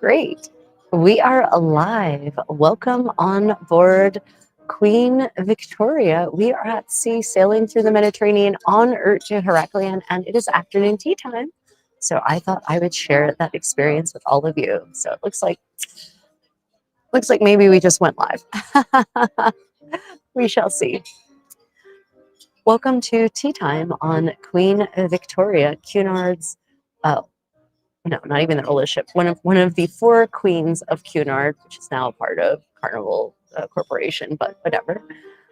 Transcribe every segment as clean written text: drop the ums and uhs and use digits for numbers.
Great. We are alive. Welcome on board Queen Victoria. We are at sea sailing through the Mediterranean en route to Heraklion, and it is afternoon tea time. So I thought I would share that experience with all of you. So it looks like maybe we just went live. We shall see. Welcome to tea time on Queen Victoria, Cunard's no, not even the oldest ship. One of the four queens of Cunard, which is now a part of Carnival Corporation, but whatever.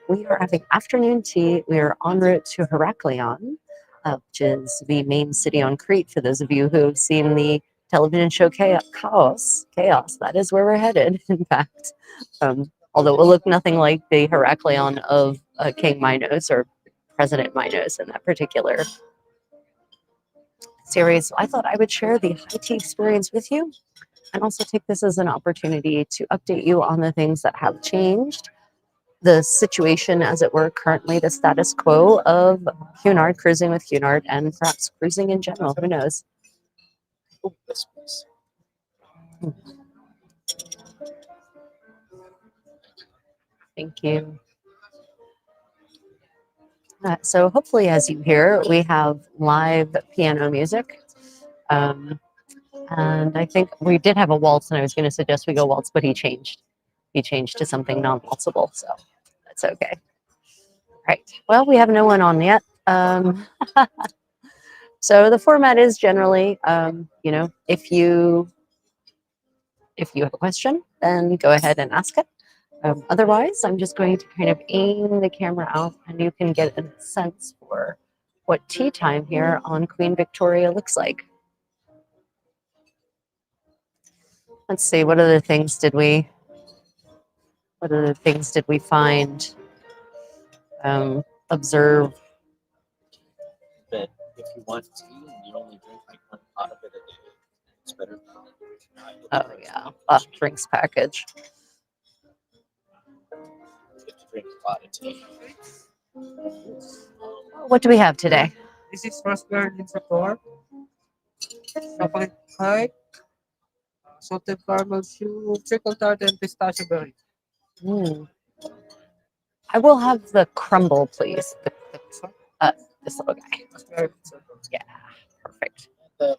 We are having afternoon tea. We are en route to Heraklion, which is the main city on Crete. For those of you who have seen the television show Chaos, that is where we're headed. In fact, although it will look nothing like the Heraklion of King Minos or President Minos in that particular series. I thought I would share the high tea experience with you and also take this as an opportunity to update you on the things that have changed, the situation, as it were, currently, the status quo of Cunard, cruising with Cunard, and perhaps cruising in general. Who knows? Thank you. So hopefully, as you hear, we have live piano music. And I think we did have a waltz, and I was going to suggest we go waltz, but he changed. He changed to something non-waltzable, so that's okay. Right. Well, we have no one on yet. So the format is generally, if you have a question, then go ahead and ask it. Otherwise, I'm just going to kind of aim the camera out, and you can get a sense for what tea time here on Queen Victoria looks like. Let's see, what other things did we find, observe? That if you want tea and you only drink like one pot of it a day, it's better. Oh yeah, drinks package. You have to drink a lot of tea. What do we have today? This is raspberry linsator, chocolate pie, salted caramel chew, trickle tart, and pistachio berry. Mm. I will have the crumble, please. This little guy. Raspberry linsator. Yeah, perfect. The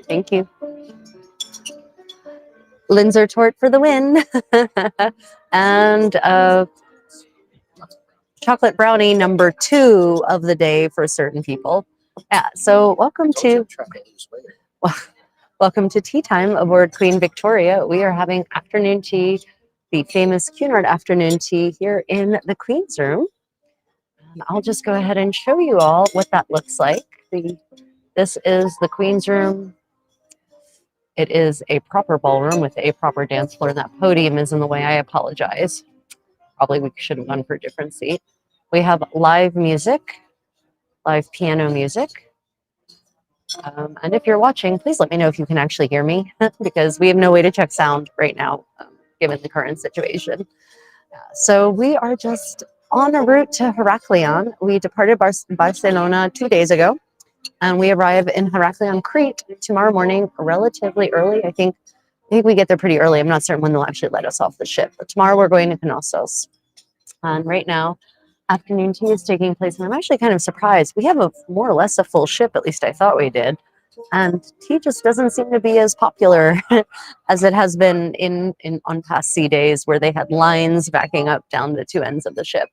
Thank you. Linzer Tort for the win. And chocolate brownie number 2 of the day for certain people. Yeah, so welcome to tea time aboard Queen Victoria. We are having afternoon tea, the famous Cunard afternoon tea here in the Queen's Room. I'll just go ahead and show you all what that looks like. This is the Queen's Room. It is a proper ballroom with a proper dance floor. That podium is in the way. I apologize. Probably we should have gone for a different seat. We have live music, live piano music. And if you're watching, please let me know if you can actually hear me because we have no way to check sound right now, given the current situation. So we are just on a route to Heraklion. We departed Barcelona 2 days ago, and we arrive in Heraklion, Crete tomorrow morning, relatively early. I think we get there pretty early. I'm not certain when they'll actually let us off the ship. But tomorrow we're going to Knossos. And right now, afternoon tea is taking place, and I'm actually kind of surprised. We have more or less a full ship, at least I thought we did. And tea just doesn't seem to be as popular as it has been on past sea days where they had lines backing up down the 2 ends of the ship.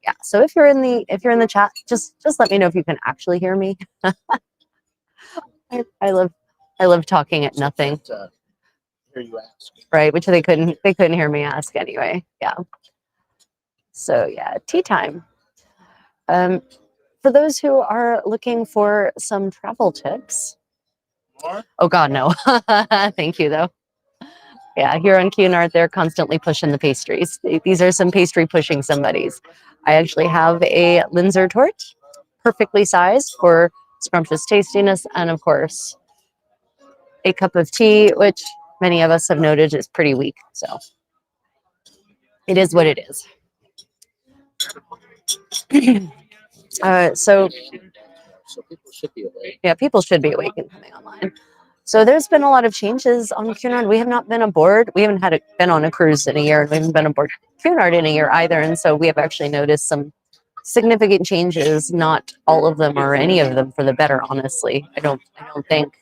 Yeah, so if you're in the chat, just let me know if you can actually hear me. I love talking at nothing. Hear you ask. Right, which they couldn't hear me ask anyway. Yeah. So yeah, tea time. For those who are looking for some travel tips. Oh God, no. Thank you though. Yeah, here on Cunard, they're constantly pushing the pastries. These are some pastry pushing somebodies. I actually have a Linzer Tort, perfectly sized for scrumptious tastiness, and of course, a cup of tea, which many of us have noted is pretty weak. So it is what it is. So So people should be awake. Yeah, people should be awake and coming online. So there's been a lot of changes on Cunard. We have not been aboard. We haven't been on a cruise in a year. And we haven't been aboard Cunard in a year either. And so we have actually noticed some significant changes. Not all of them or any of them for the better, honestly. I don't think.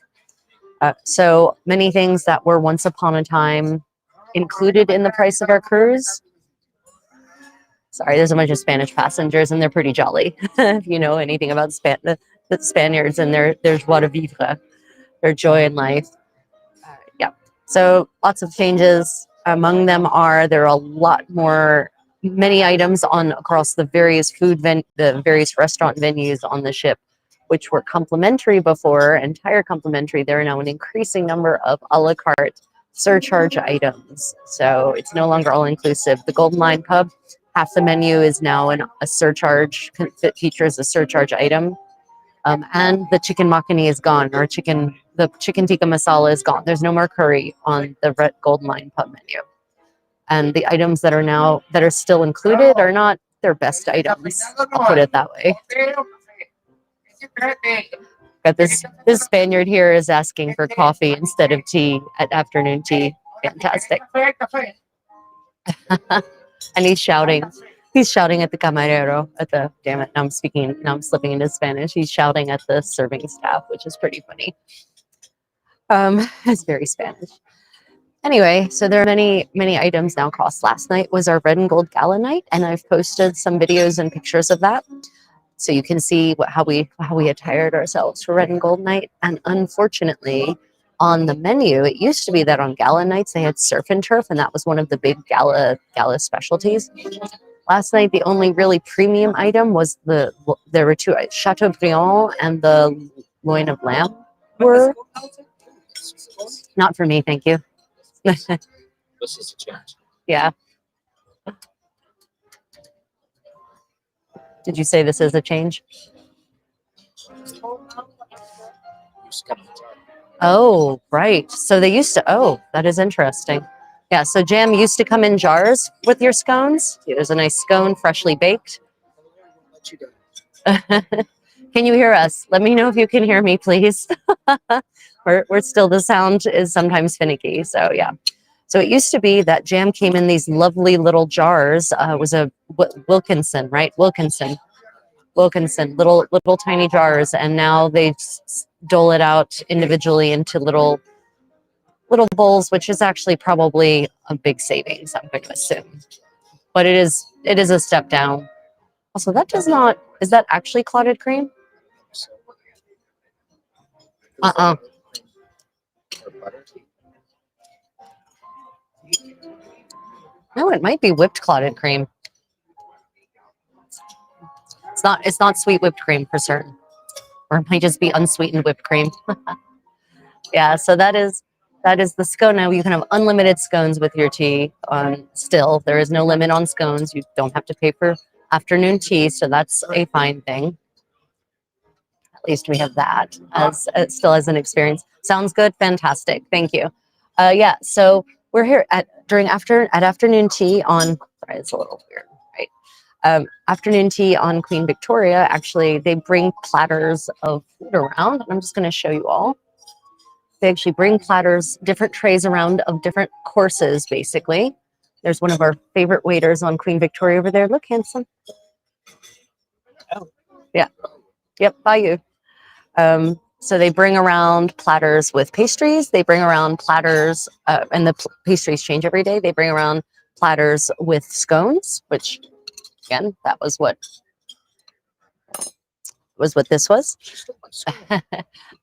So many things that were once upon a time included in the price of our cruise. Sorry, there's a bunch of Spanish passengers and they're pretty jolly. If you know anything about the Spaniards and their joie de vivre, their joy in life. Yeah. So lots of changes. Among them there are a lot more, many items across the various the various restaurant venues on the ship, which were complimentary before, entire complimentary. There are now an increasing number of a la carte surcharge items. So it's no longer all inclusive. The Golden Line Pub, half the menu is now a surcharge, that features a surcharge item. And the chicken makhani is gone, or the chicken tikka masala is gone. There's no more curry on the Golden Line Pub menu. And the items that are still included are not their best items. I'll put it that way. Got this Spaniard here is asking for coffee instead of tea at afternoon tea. Fantastic. And he's shouting at the camarero, damn it, now I'm slipping into Spanish. He's shouting at the serving staff, which is pretty funny. It's very Spanish. Anyway, so there are many items now cost. Last night was our red and gold gala night, and I've posted some videos and pictures of that. So you can see how we attired ourselves for red and gold night. And unfortunately, on the menu, it used to be that on gala nights they had surf and turf, and that was one of the big gala specialties. Last night, the only really premium item was there were two, Chateaubriand and the loin of lamb were not for me, thank you. This is a change. Yeah. Did you say this is a change? Oh, right. So they used to, that is interesting. Yeah, so jam used to come in jars with your scones. There's a nice scone, freshly baked. Can you hear us? Let me know if you can hear me, please. We're still, the sound is sometimes finicky, so yeah. So it used to be that jam came in these lovely little jars. It was a Wilkinson, right? Wilkinson, little tiny jars, and now they dole it out individually into little bowls, which is actually probably a big savings, I'm going to assume. But it is a step down. Also, is that actually clotted cream? No, it might be whipped clotted cream. It's not sweet whipped cream for certain. Or it might just be unsweetened whipped cream. Yeah, so that is the scone. Now you can have unlimited scones with your tea. Still, there is no limit on scones. You don't have to pay for afternoon tea, so that's a fine thing. At least we have that still as an experience. Sounds good, fantastic. Thank you. Yeah, so we're here at afternoon tea on. Sorry, it's a little weird, right? Afternoon tea on Queen Victoria. Actually, they bring platters of food around. I'm just going to show you all. They actually bring platters, different trays around of different courses, basically. There's one of our favorite waiters on Queen Victoria over there. Look, handsome. Yeah. Yep, by you. So they bring around platters with pastries. They bring around platters, and the pastries change every day. They bring around platters with scones, which, again, that was what this was.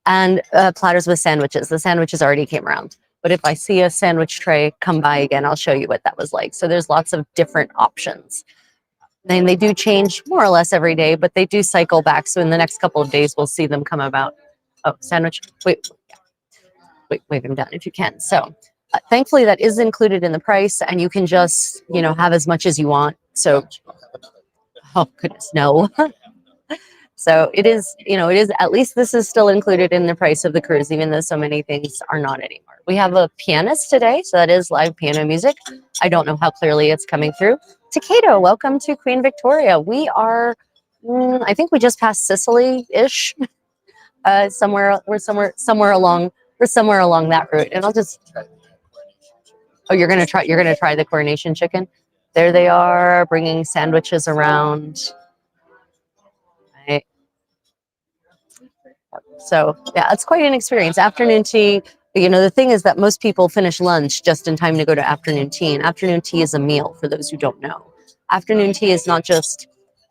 And platters with sandwiches. The sandwiches already came around. But if I see a sandwich tray come by again, I'll show you what that was like. So there's lots of different options. And they do change more or less every day, but they do cycle back. So in the next couple of days, we'll see them come about. Oh, sandwich. Wait, wave them down if you can. So thankfully, that is included in the price, and you can just, have as much as you want. So, oh, goodness, no. So it is, at least this is still included in the price of the cruise, even though so many things are not anymore. We have a pianist today, so that is live piano music. I don't know how clearly it's coming through. Takeda, welcome to Queen Victoria. We are, I think we just passed Sicily-ish. Somewhere we're somewhere along that route. And I'll just Try the coronation chicken. oh, you're gonna try the coronation chicken. There they are, bringing sandwiches around. Right. So yeah, it's quite an experience. Afternoon tea. You know, the thing is that most people finish lunch just in time to go to afternoon tea. And afternoon tea is a meal for those who don't know. Afternoon tea is not just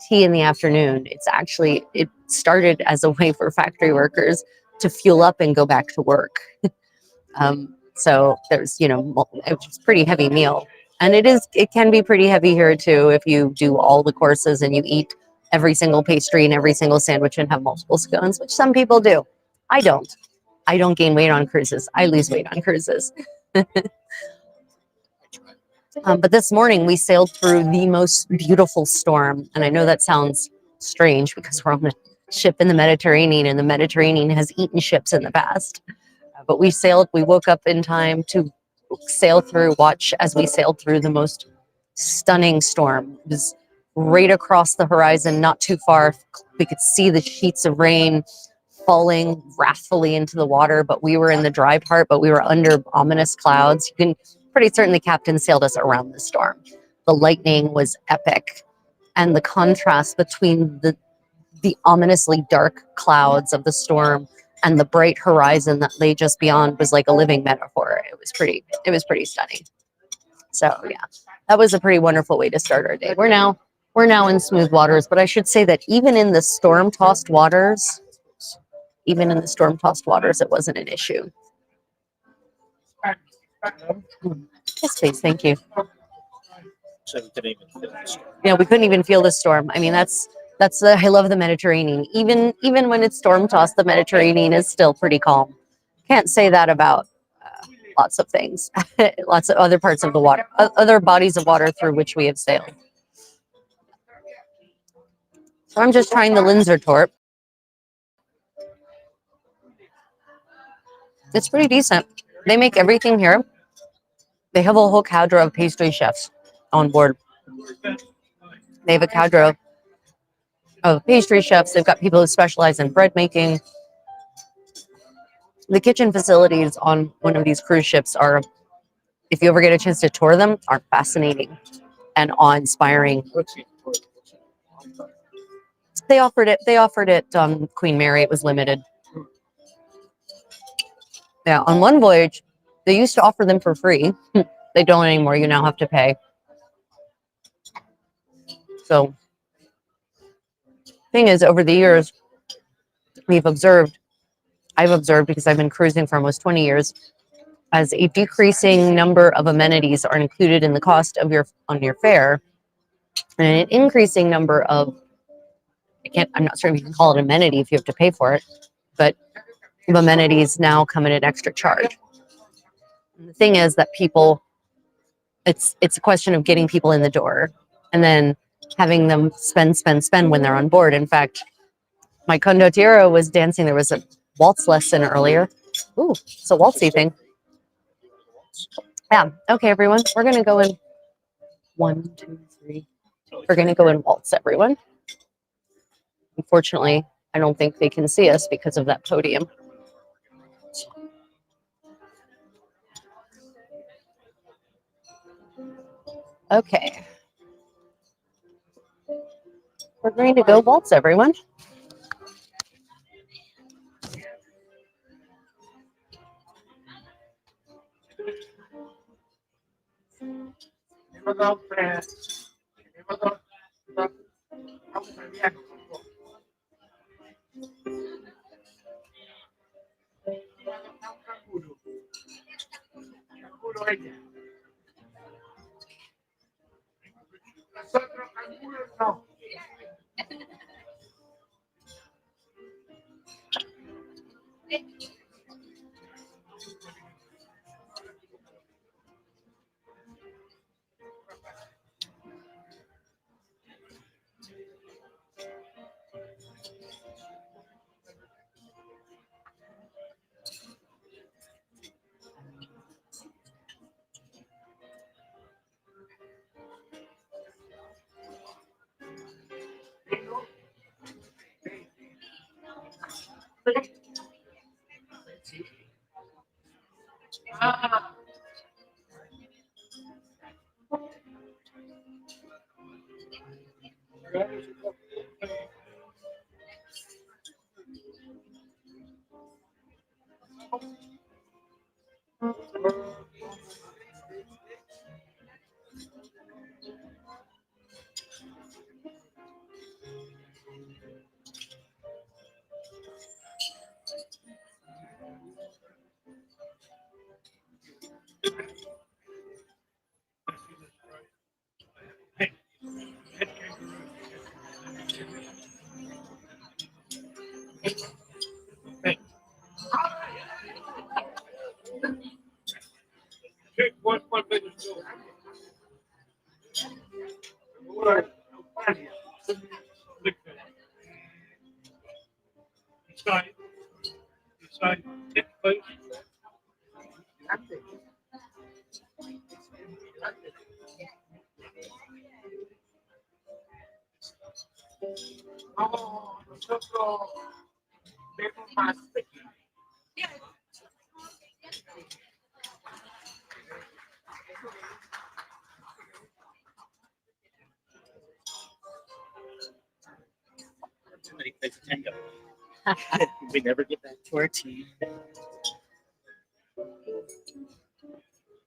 tea in the afternoon. It started as a way for factory workers to fuel up and go back to work. So there's, it's a pretty heavy meal. And it can be pretty heavy here too if you do all the courses and you eat every single pastry and every single sandwich and have multiple scones, which some people do. I don't. I don't gain weight on cruises. I lose weight on cruises. But this morning we sailed through the most beautiful storm. And I know that sounds strange because we're on a ship in the Mediterranean and the Mediterranean has eaten ships in the past. But we woke up in time to watch as we sailed through the most stunning storm. It was right across the horizon, not too far. We could see the sheets of rain falling wrathfully into the water, but we were in the dry part, but we were under ominous clouds. You can pretty certain the captain sailed us around the storm. The lightning was epic. And the contrast between the ominously dark clouds of the storm and the bright horizon that lay just beyond was like a living metaphor. It was pretty stunning. So yeah, that was a pretty wonderful way to start our day. We're now in smooth waters, but I should say that even in the storm tossed waters, it wasn't an issue. Yes, please, thank you. So we couldn't even feel the storm. Yeah, we couldn't even feel the storm. I mean, I love the Mediterranean. Even when it's storm tossed, the Mediterranean is still pretty calm. Can't say that about lots of things, lots of other parts of the water, other bodies of water through which we have sailed. So I'm just trying the Linzer Torp. It's pretty decent. They make everything here. They have a whole cadre of pastry chefs on board. They have a cadre of pastry chefs. They've got people who specialize in bread making. The kitchen facilities on one of these cruise ships are, if you ever get a chance to tour them, are fascinating and awe-inspiring. They offered it Queen Mary. It was limited. Yeah, on one voyage, they used to offer them for free. They don't anymore. You now have to pay. So, thing is, over the years, I've observed because I've been cruising for almost 20 years, as a decreasing number of amenities are included in the cost of your fare, and an increasing number of I'm not sure if you can call it amenity if you have to pay for it, but amenities now come at an extra charge. And the thing is that it's a question of getting people in the door and then having them spend when they're on board. In fact, my condottiero was dancing. There was a waltz lesson earlier. Ooh, it's a waltzy thing. Yeah. Okay, everyone. We're going to go in 1, 2, 3. We're going to go in waltz, everyone. Unfortunately, I don't think they can see us because of that podium. Okay. We're going to go waltz, everyone. Too many places can go. We never get back to our tea.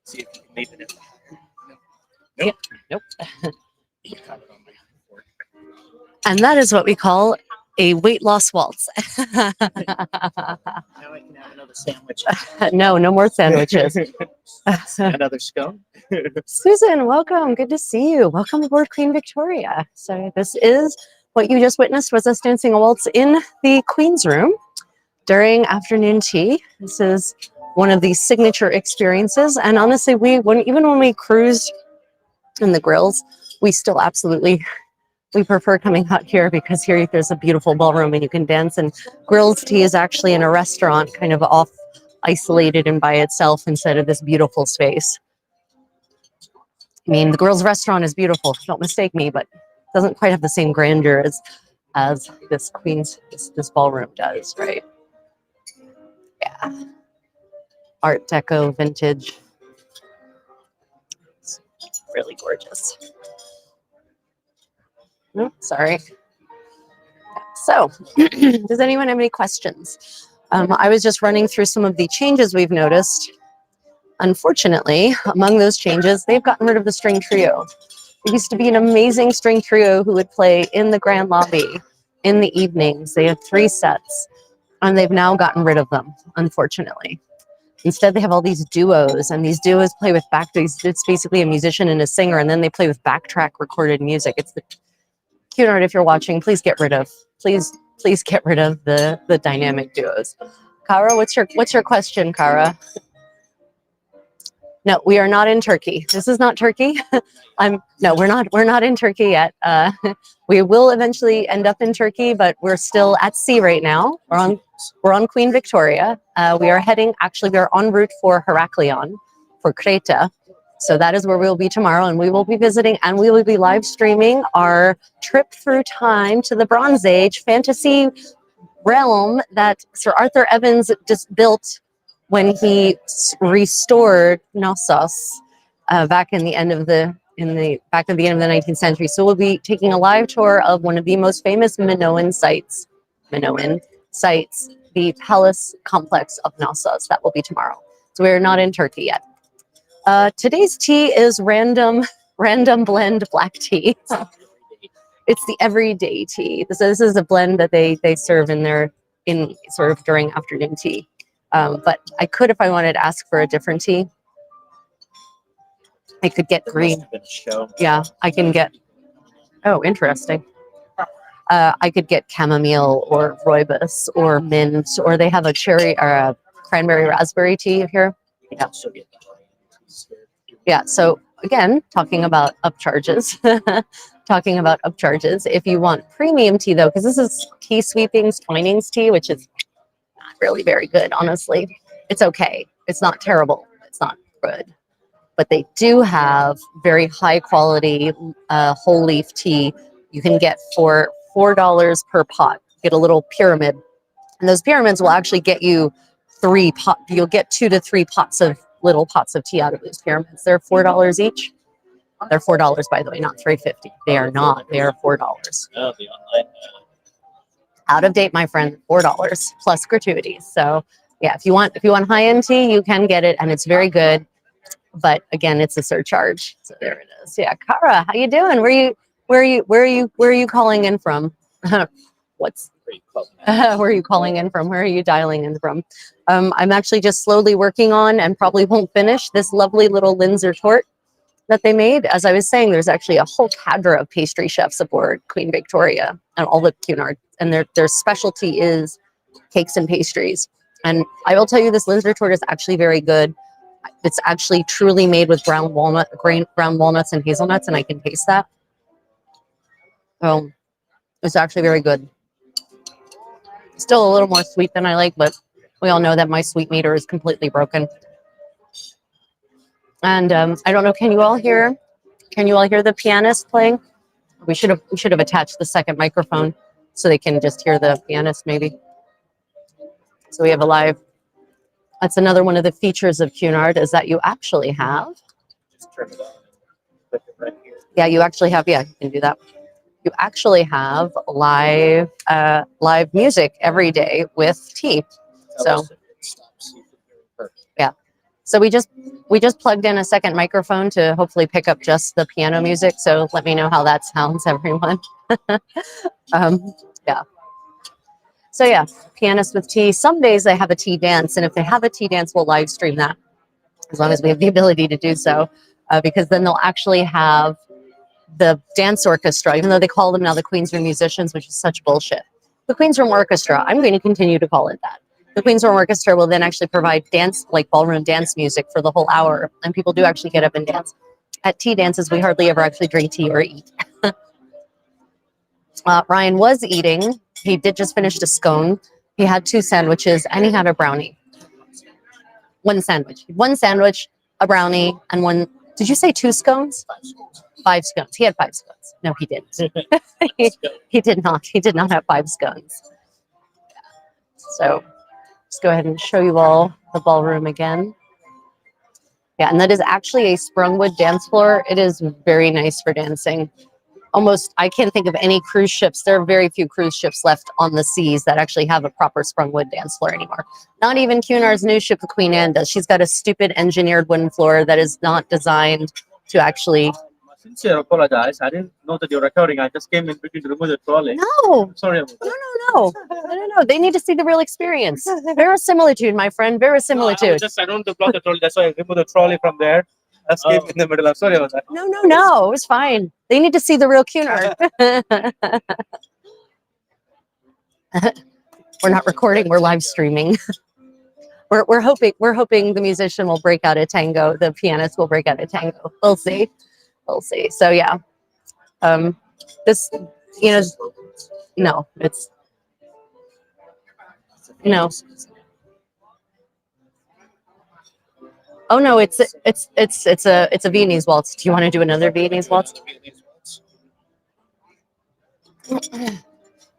See if you can leave it in. Nope. Nope. You caught it on my fork. And that is what we call a weight loss waltz. Now I can have another sandwich. No, no more sandwiches. Another scone. Susan, welcome. Good to see you. Welcome aboard Queen Victoria. So this is what you just witnessed was us dancing a waltz in the Queen's Room during afternoon tea. This is one of the signature experiences. And honestly, even when we cruised in the grills, we still absolutely, we prefer coming out here because here there's a beautiful ballroom and you can dance. And Grills Tea is actually in a restaurant kind of off, isolated and by itself instead of this beautiful space. I mean, the Grills restaurant is beautiful, don't mistake me, but doesn't quite have the same grandeur as this this ballroom does, right? Yeah. Art Deco, vintage. It's really gorgeous. Oh, sorry. So, does anyone have any questions? I was just running through some of the changes we've noticed. Unfortunately, among those changes, they've gotten rid of the string trio. It used to be an amazing string trio who would play in the grand lobby in the evenings. They had 3 sets, and they've now gotten rid of them, unfortunately. Instead, they have all these duos, and these duos play with it's basically a musician and a singer, and then they play with backtrack recorded music. It's the Cunard, if you're watching, please get rid of, please get rid of the dynamic duos. Kara, what's your question, Kara? No, we are not in Turkey. This is not Turkey. No, we're not in Turkey yet. We will eventually end up in Turkey, but we're still at sea right now. We're on Queen Victoria. We are en route for Heraklion, for Creta. So that is where we'll be tomorrow, and we will be visiting, and we will be live streaming our trip through time to the Bronze Age fantasy realm that Sir Arthur Evans just built when he restored Knossos back at the end of the 19th century. So we'll be taking a live tour of one of the most famous Minoan sites, the palace complex of Knossos. That will be tomorrow. So we're not in Turkey yet. Today's tea is random blend black tea. It's the everyday tea. This is a blend that they serve in sort of during afternoon tea. But I could, if I wanted to ask for a different tea, I could get green. Yeah, I can get, oh, interesting. I could get chamomile or rooibos or mint, or they have a cherry or a cranberry raspberry tea here. Yeah. Yeah, so again, talking about upcharges. If you want premium tea though, because this is Tea Sweepings Twinings tea, which is not really very good, honestly. It's okay. It's not terrible. It's not good. But they do have very high quality whole leaf tea you can get for $4 per pot. Get a little pyramid. And those pyramids will actually get you you'll get 2 to 3 little pots of tea out of those pyramids. They're $4 each. They're $4, by the way, not $3.50. They are not. They are $4. Oh, the online. Out of date, my friend. $4 plus gratuities. So yeah, if you want high end tea, you can get it, and it's very good. But again, it's a surcharge. So there it is. Yeah, Kara, how you doing? Where are you calling in from? What's where are you calling in from? Where are you dialing in from? I'm actually just slowly working on, and probably won't finish, this lovely little Linzer tort that they made. As I was saying, there's actually a whole cadre of pastry chefs aboard Queen Victoria and all the Cunard, and their specialty is cakes and pastries. And I will tell you, this Linzer tort is actually very good. It's actually truly made with ground walnuts and hazelnuts, and I can taste that. It's actually very good. Still a little more sweet than I like, but we all know that my sweet meter is completely broken. And I don't know, can you all hear the pianist playing? We should have attached the second microphone so they can just hear the pianist maybe. So we have a live. That's another one of the features of Cunard, is that you actually have. Just turn it on. Put it right here. Yeah, you actually have. Yeah, you can do that. You actually have live music every day with tea. Tell So us if it stops. You can hear it perfect. yeah. So we just plugged in a second microphone to hopefully pick up just the piano music. So let me know how that sounds, everyone. Yeah. So yeah, pianist with tea. Some days they have a tea dance, and if they have a tea dance, we'll live stream that, as long as we have the ability to do so, because then they'll actually have the dance orchestra, even though they call them now the Queen's Room Musicians, which is such bullshit. The Queen's Room Orchestra, I'm going to continue to call it that. The Queen's Room Orchestra will then actually provide dance, like ballroom dance music for the whole hour, and people do actually get up and dance. At tea dances, we hardly ever actually drink tea or eat. Ryan was eating. He did just finish a scone. He had 2 sandwiches, and he had a brownie. One sandwich, a brownie, and one. Did you say 2 scones? 5 scones. He had 5 scones. No, he didn't. He did not. He did not have 5 scones. So let's go ahead and show you all the ballroom again. Yeah, and that is actually a sprungwood dance floor. It is very nice for dancing. Almost, I can't think of any cruise ships. There are very few cruise ships left on the seas that actually have a proper sprungwood dance floor anymore. Not even Cunard's new ship, the Queen Anne, does. She's got a stupid engineered wooden floor that is not designed to actually. Sincere apologize. I didn't know that you're recording. I just came in between to remove the trolley. No, I'm sorry about that. no. They need to see the real experience. Verisimilitude, my friend. No, I Verisimilitude. was just I don't want to block the trolley. That's why I removed the trolley from there. Just came in the middle. I'm sorry about that. No. It was fine. They need to see the real Cunard. We're not recording. We're live streaming. We're hoping the musician will break out a tango. The pianist will break out a tango. We'll see. So yeah, this, no, it's no. Oh no, it's a Viennese waltz. Do you want to do another Viennese waltz?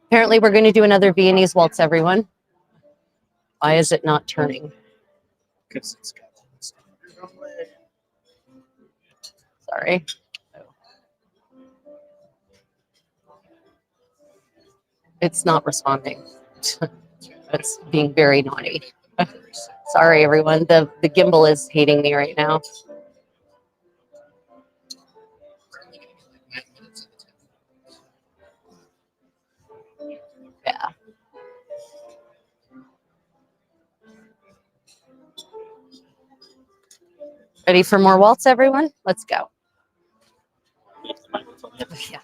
Apparently, we're going to do another Viennese waltz, everyone. Why is it not turning? Sorry. It's not responding. It's being very naughty. Sorry, everyone. The gimbal is hating me right now. Yeah. Ready for more waltz, everyone? Let's go. Yeah.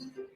That's not good.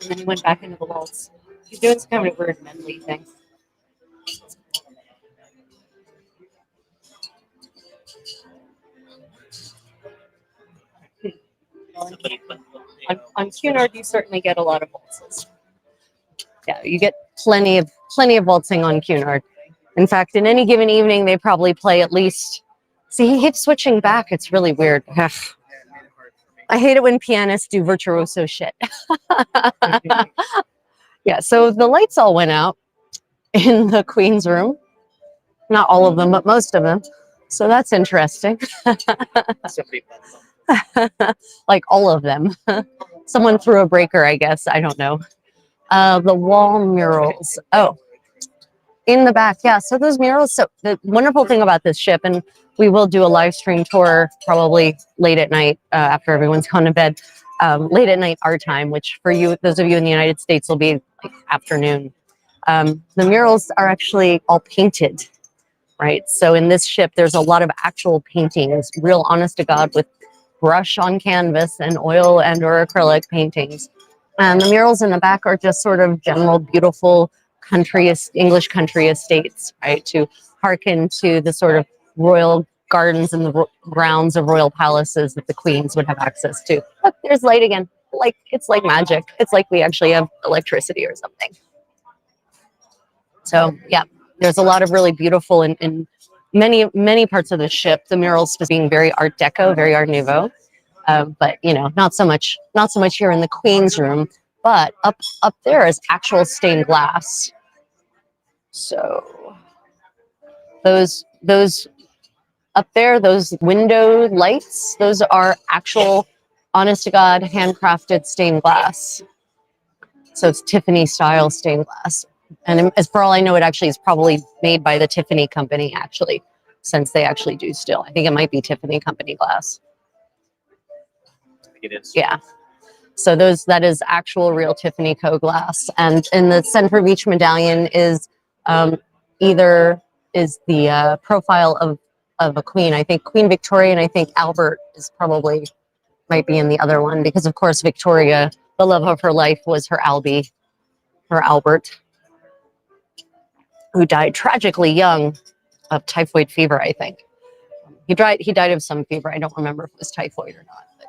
And then he went back into the waltz. He's doing some kind of weird medley thing. Somebody put On Cunard, you certainly get a lot of waltzes. Yeah, you get plenty of waltzing on Cunard. In fact, in any given evening, they probably play at least. See, he keeps switching back. It's really weird. Ugh. I hate it when pianists do virtuoso shit. Yeah, so the lights all went out in the Queen's room. Not all of them, but most of them. So that's interesting. somebody put them. Like all of them. Someone threw a breaker, I guess. I don't know. The wall murals. Oh, in the back. Yeah. So those murals. So the wonderful thing about this ship, and we will do a live stream tour probably late at night after everyone's gone to bed. Late at night our time, which for you, those of you in the United States, will be like afternoon. The murals are actually all painted, right? So in this ship, there's a lot of actual paintings, real honest to God, with brush on canvas and oil and or acrylic paintings. And the murals in the back are just sort of general beautiful English country estates, right? To hearken to the sort of royal gardens and the grounds of royal palaces that the queens would have access to. Look, there's light again. Like, it's like magic. It's like we actually have electricity or something. So yeah, there's a lot of really beautiful in many parts of the ship. The murals being very Art Deco, very Art Nouveau. But you know, not so much here in the Queen's room. But up there is actual stained glass. So those up there, those window lights, those are actual, honest to God, handcrafted stained glass. So it's Tiffany style stained glass. And as for all I know, it actually is probably made by the Tiffany company, actually, since they actually do still. I think it might be Tiffany company glass. It is. Yeah. So that is actual real Tiffany Co. glass. And in the center of each medallion is either is the profile of a queen. I think Queen Victoria, and I think Albert is probably might be in the other one, because of course Victoria, the love of her life was her Albert, who died tragically young of typhoid fever, I think. He died of some fever. I don't remember if it was typhoid or not. But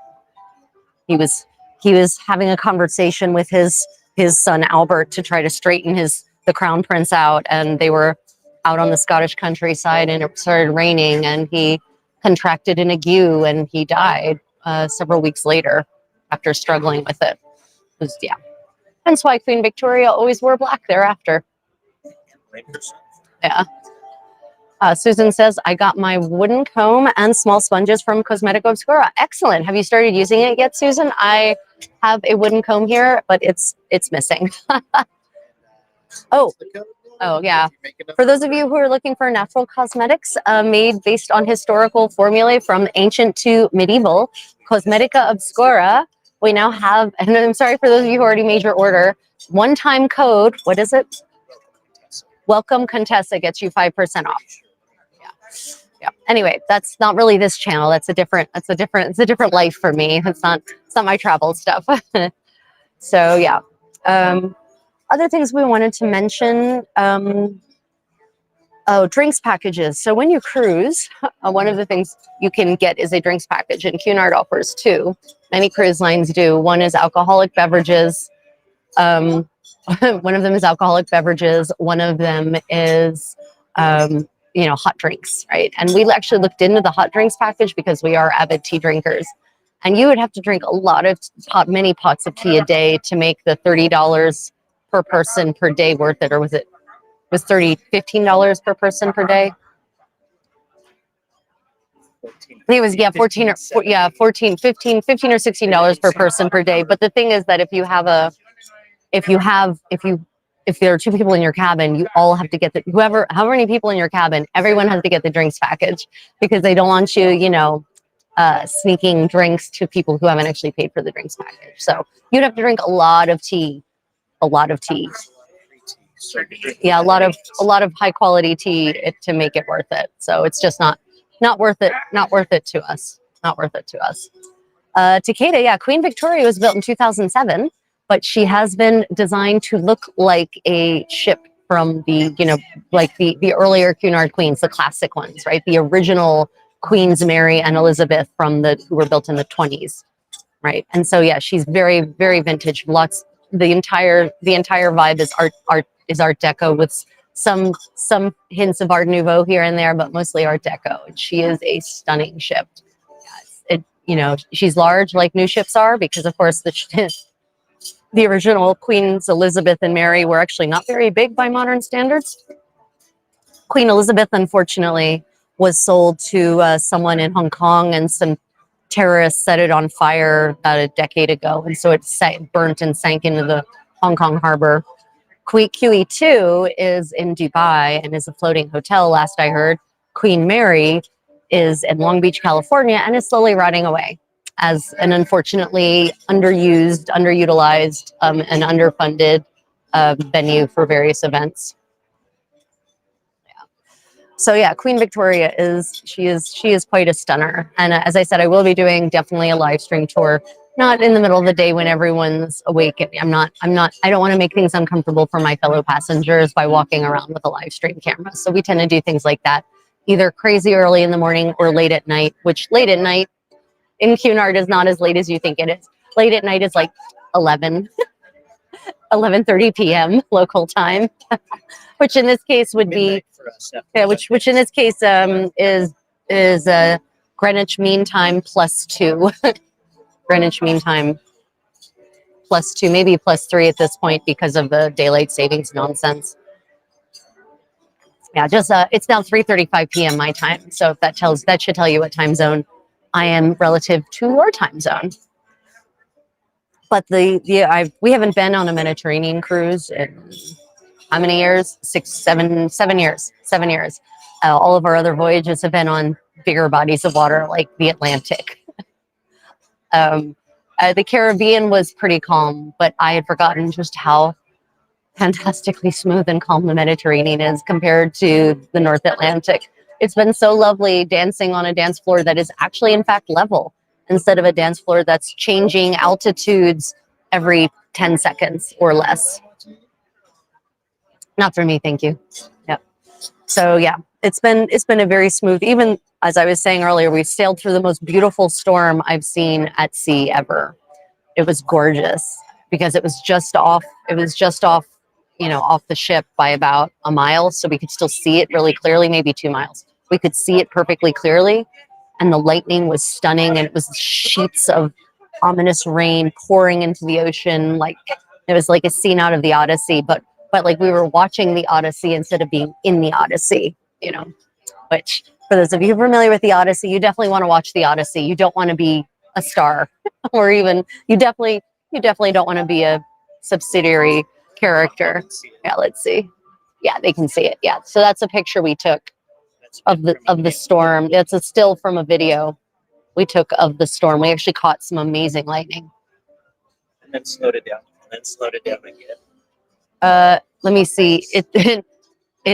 he was having a conversation with his son Albert to try to straighten the crown prince out, and they were out on the Scottish countryside, and it started raining, and he contracted an ague, and he died several weeks later after struggling with it. Yeah. Hence why Queen Victoria always wore black thereafter. Yeah. Susan says, I got my wooden comb and small sponges from Cosmetico Obscura. Excellent. Have you started using it yet, Susan? I have a wooden comb here, but it's missing. Oh, oh yeah. For those of you who are looking for natural cosmetics made based on historical formulae from ancient to medieval, Cosmetica Obscura, we now have, and I'm sorry for those of you who already made your order, one-time code, what is it? Welcome Contessa gets you 5% off. Yeah. Yeah. Anyway, that's not really this channel. It's a different life for me. It's not my travel stuff. So yeah. Other things we wanted to mention, drinks packages. So when you cruise, one of the things you can get is a drinks package, and Cunard offers two. Many cruise lines do. One is alcoholic beverages. One of them is alcoholic beverages. One of them is, hot drinks, right? And we actually looked into the hot drinks package because we are avid tea drinkers. And you would have to drink a lot of many pots of tea a day to make the $30 per person per day worth it, or was $15 per person per day? I think it was 15 or 16 per person per day. But the thing is that if there are two people in your cabin, you all have to get however many people in your cabin, everyone has to get the drinks package, because they don't want you, sneaking drinks to people who haven't actually paid for the drinks package. So you'd have to drink a lot of tea. Yeah, a lot of high quality tea to make it worth it. So it's just not worth it. Not worth it to us. Takeda, yeah, Queen Victoria was built in 2007, but she has been designed to look like a ship from the, like the earlier Cunard queens, the classic ones, right? The original Queens Mary and Elizabeth who were built in the 20s, right? And so yeah, she's very, very vintage. The entire vibe is Art Deco with some hints of Art Nouveau here and there, but mostly Art Deco. And she is a stunning ship. She's large like new ships are, because of course the original Queens Elizabeth and Mary were actually not very big by modern standards. Queen Elizabeth, unfortunately, was sold to someone in Hong Kong, and some terrorists set it on fire about a decade ago, and so it burnt and sank into the Hong Kong harbor. QE2 is in Dubai and is a floating hotel, last I heard. Queen Mary is in Long Beach, California, and is slowly rotting away as an unfortunately underutilized, and underfunded venue for various events. So yeah, Queen Victoria is quite a stunner. And as I said, I will be doing definitely a live stream tour, not in the middle of the day when everyone's awake. I don't want to make things uncomfortable for my fellow passengers by walking around with a live stream camera. So we tend to do things like that, either crazy early in the morning or late at night, which late at night in Cunard is not as late as you think it is. Late at night is like 11:30 p.m. local time, which in this case would be, which in this case is Greenwich Mean Time +2. Greenwich Mean Time +2, maybe +3 at this point because of the daylight savings nonsense. Yeah, just it's now 3:35 p.m. my time, so that should tell you what time zone I am relative to your time zone. But we haven't been on a Mediterranean cruise in how many years? 7 years. 7 years. All of our other voyages have been on bigger bodies of water like the Atlantic. The Caribbean was pretty calm, but I had forgotten just how fantastically smooth and calm the Mediterranean is compared to the North Atlantic. It's been so lovely dancing on a dance floor that is actually, in fact, level, instead of a dance floor that's changing altitudes every 10 seconds or less. Not for me, thank you. Yeah. So yeah, it's been a very smooth, even as I was saying earlier, we sailed through the most beautiful storm I've seen at sea ever. It was gorgeous because it was just off, off the ship by about a mile. So we could still see it really clearly, maybe 2 miles. We could see it perfectly clearly. And the lightning was stunning, and it was sheets of ominous rain pouring into the ocean. Like it was like a scene out of the Odyssey, but like we were watching the Odyssey instead of being in the Odyssey, which for those of you familiar with the Odyssey, you definitely want to watch the Odyssey. You don't want to be a star or even, you definitely don't want to be a subsidiary character. See it. Yeah, let's see. Yeah, they can see it. Yeah, so that's a picture we took That's of the storm. It's a still from a video we took of the storm. We actually caught some amazing lightning. And then slowed it down. And then slowed it down again. Let me see. It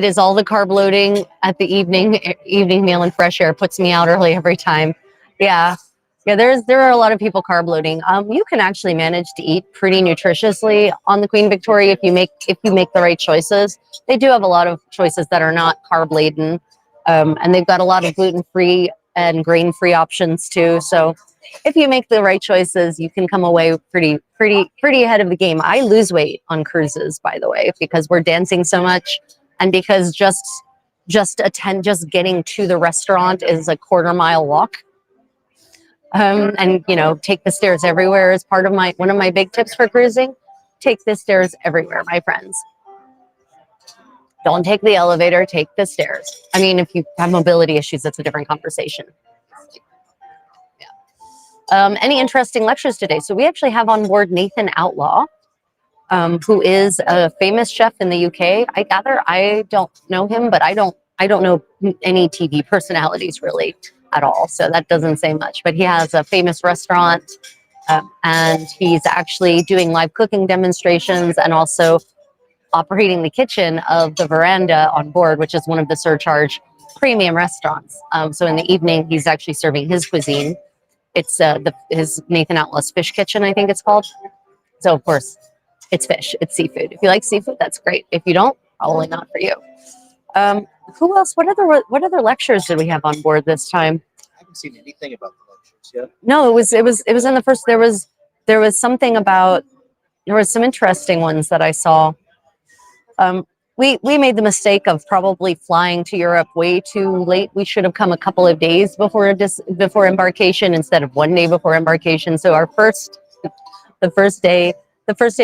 is all the carb loading at the evening meal and fresh air puts me out early every time. Yeah. Yeah, there are a lot of people carb loading. You can actually manage to eat pretty nutritiously on the Queen Victoria if you make the right choices. They do have a lot of choices that are not carb laden, and they've got a lot of gluten free and grain free options too. So if you make the right choices, you can come away pretty ahead of the game. I lose weight on cruises, by the way, because we're dancing so much, and because just getting to the restaurant is a quarter-mile walk. And take the stairs everywhere is part of one of my big tips for cruising. Take the stairs everywhere, my friends. Don't take the elevator, take the stairs. I mean, if you have mobility issues, that's a different conversation. Yeah. Any interesting lectures today? So we actually have on board Nathan Outlaw, who is a famous chef in the UK. I gather. I don't know him, but I don't know any TV personalities really at all. So that doesn't say much, but he has a famous restaurant, and he's actually doing live cooking demonstrations and also operating the kitchen of the Veranda on board, which is one of the surcharge premium restaurants. So in the evening, he's actually serving his cuisine. It's his Nathan Outlaw's Fish Kitchen, I think it's called. So of course, it's fish, it's seafood. If you like seafood, that's great. If you don't, probably not for you. Who else? What other lectures did we have on board this time? I haven't seen anything about the lectures yet. No, it was in the first. There was something about. There was some interesting ones that I saw. We made the mistake of probably flying to Europe way too late. We should have come a couple of days before embarkation instead of one day before embarkation. So the first day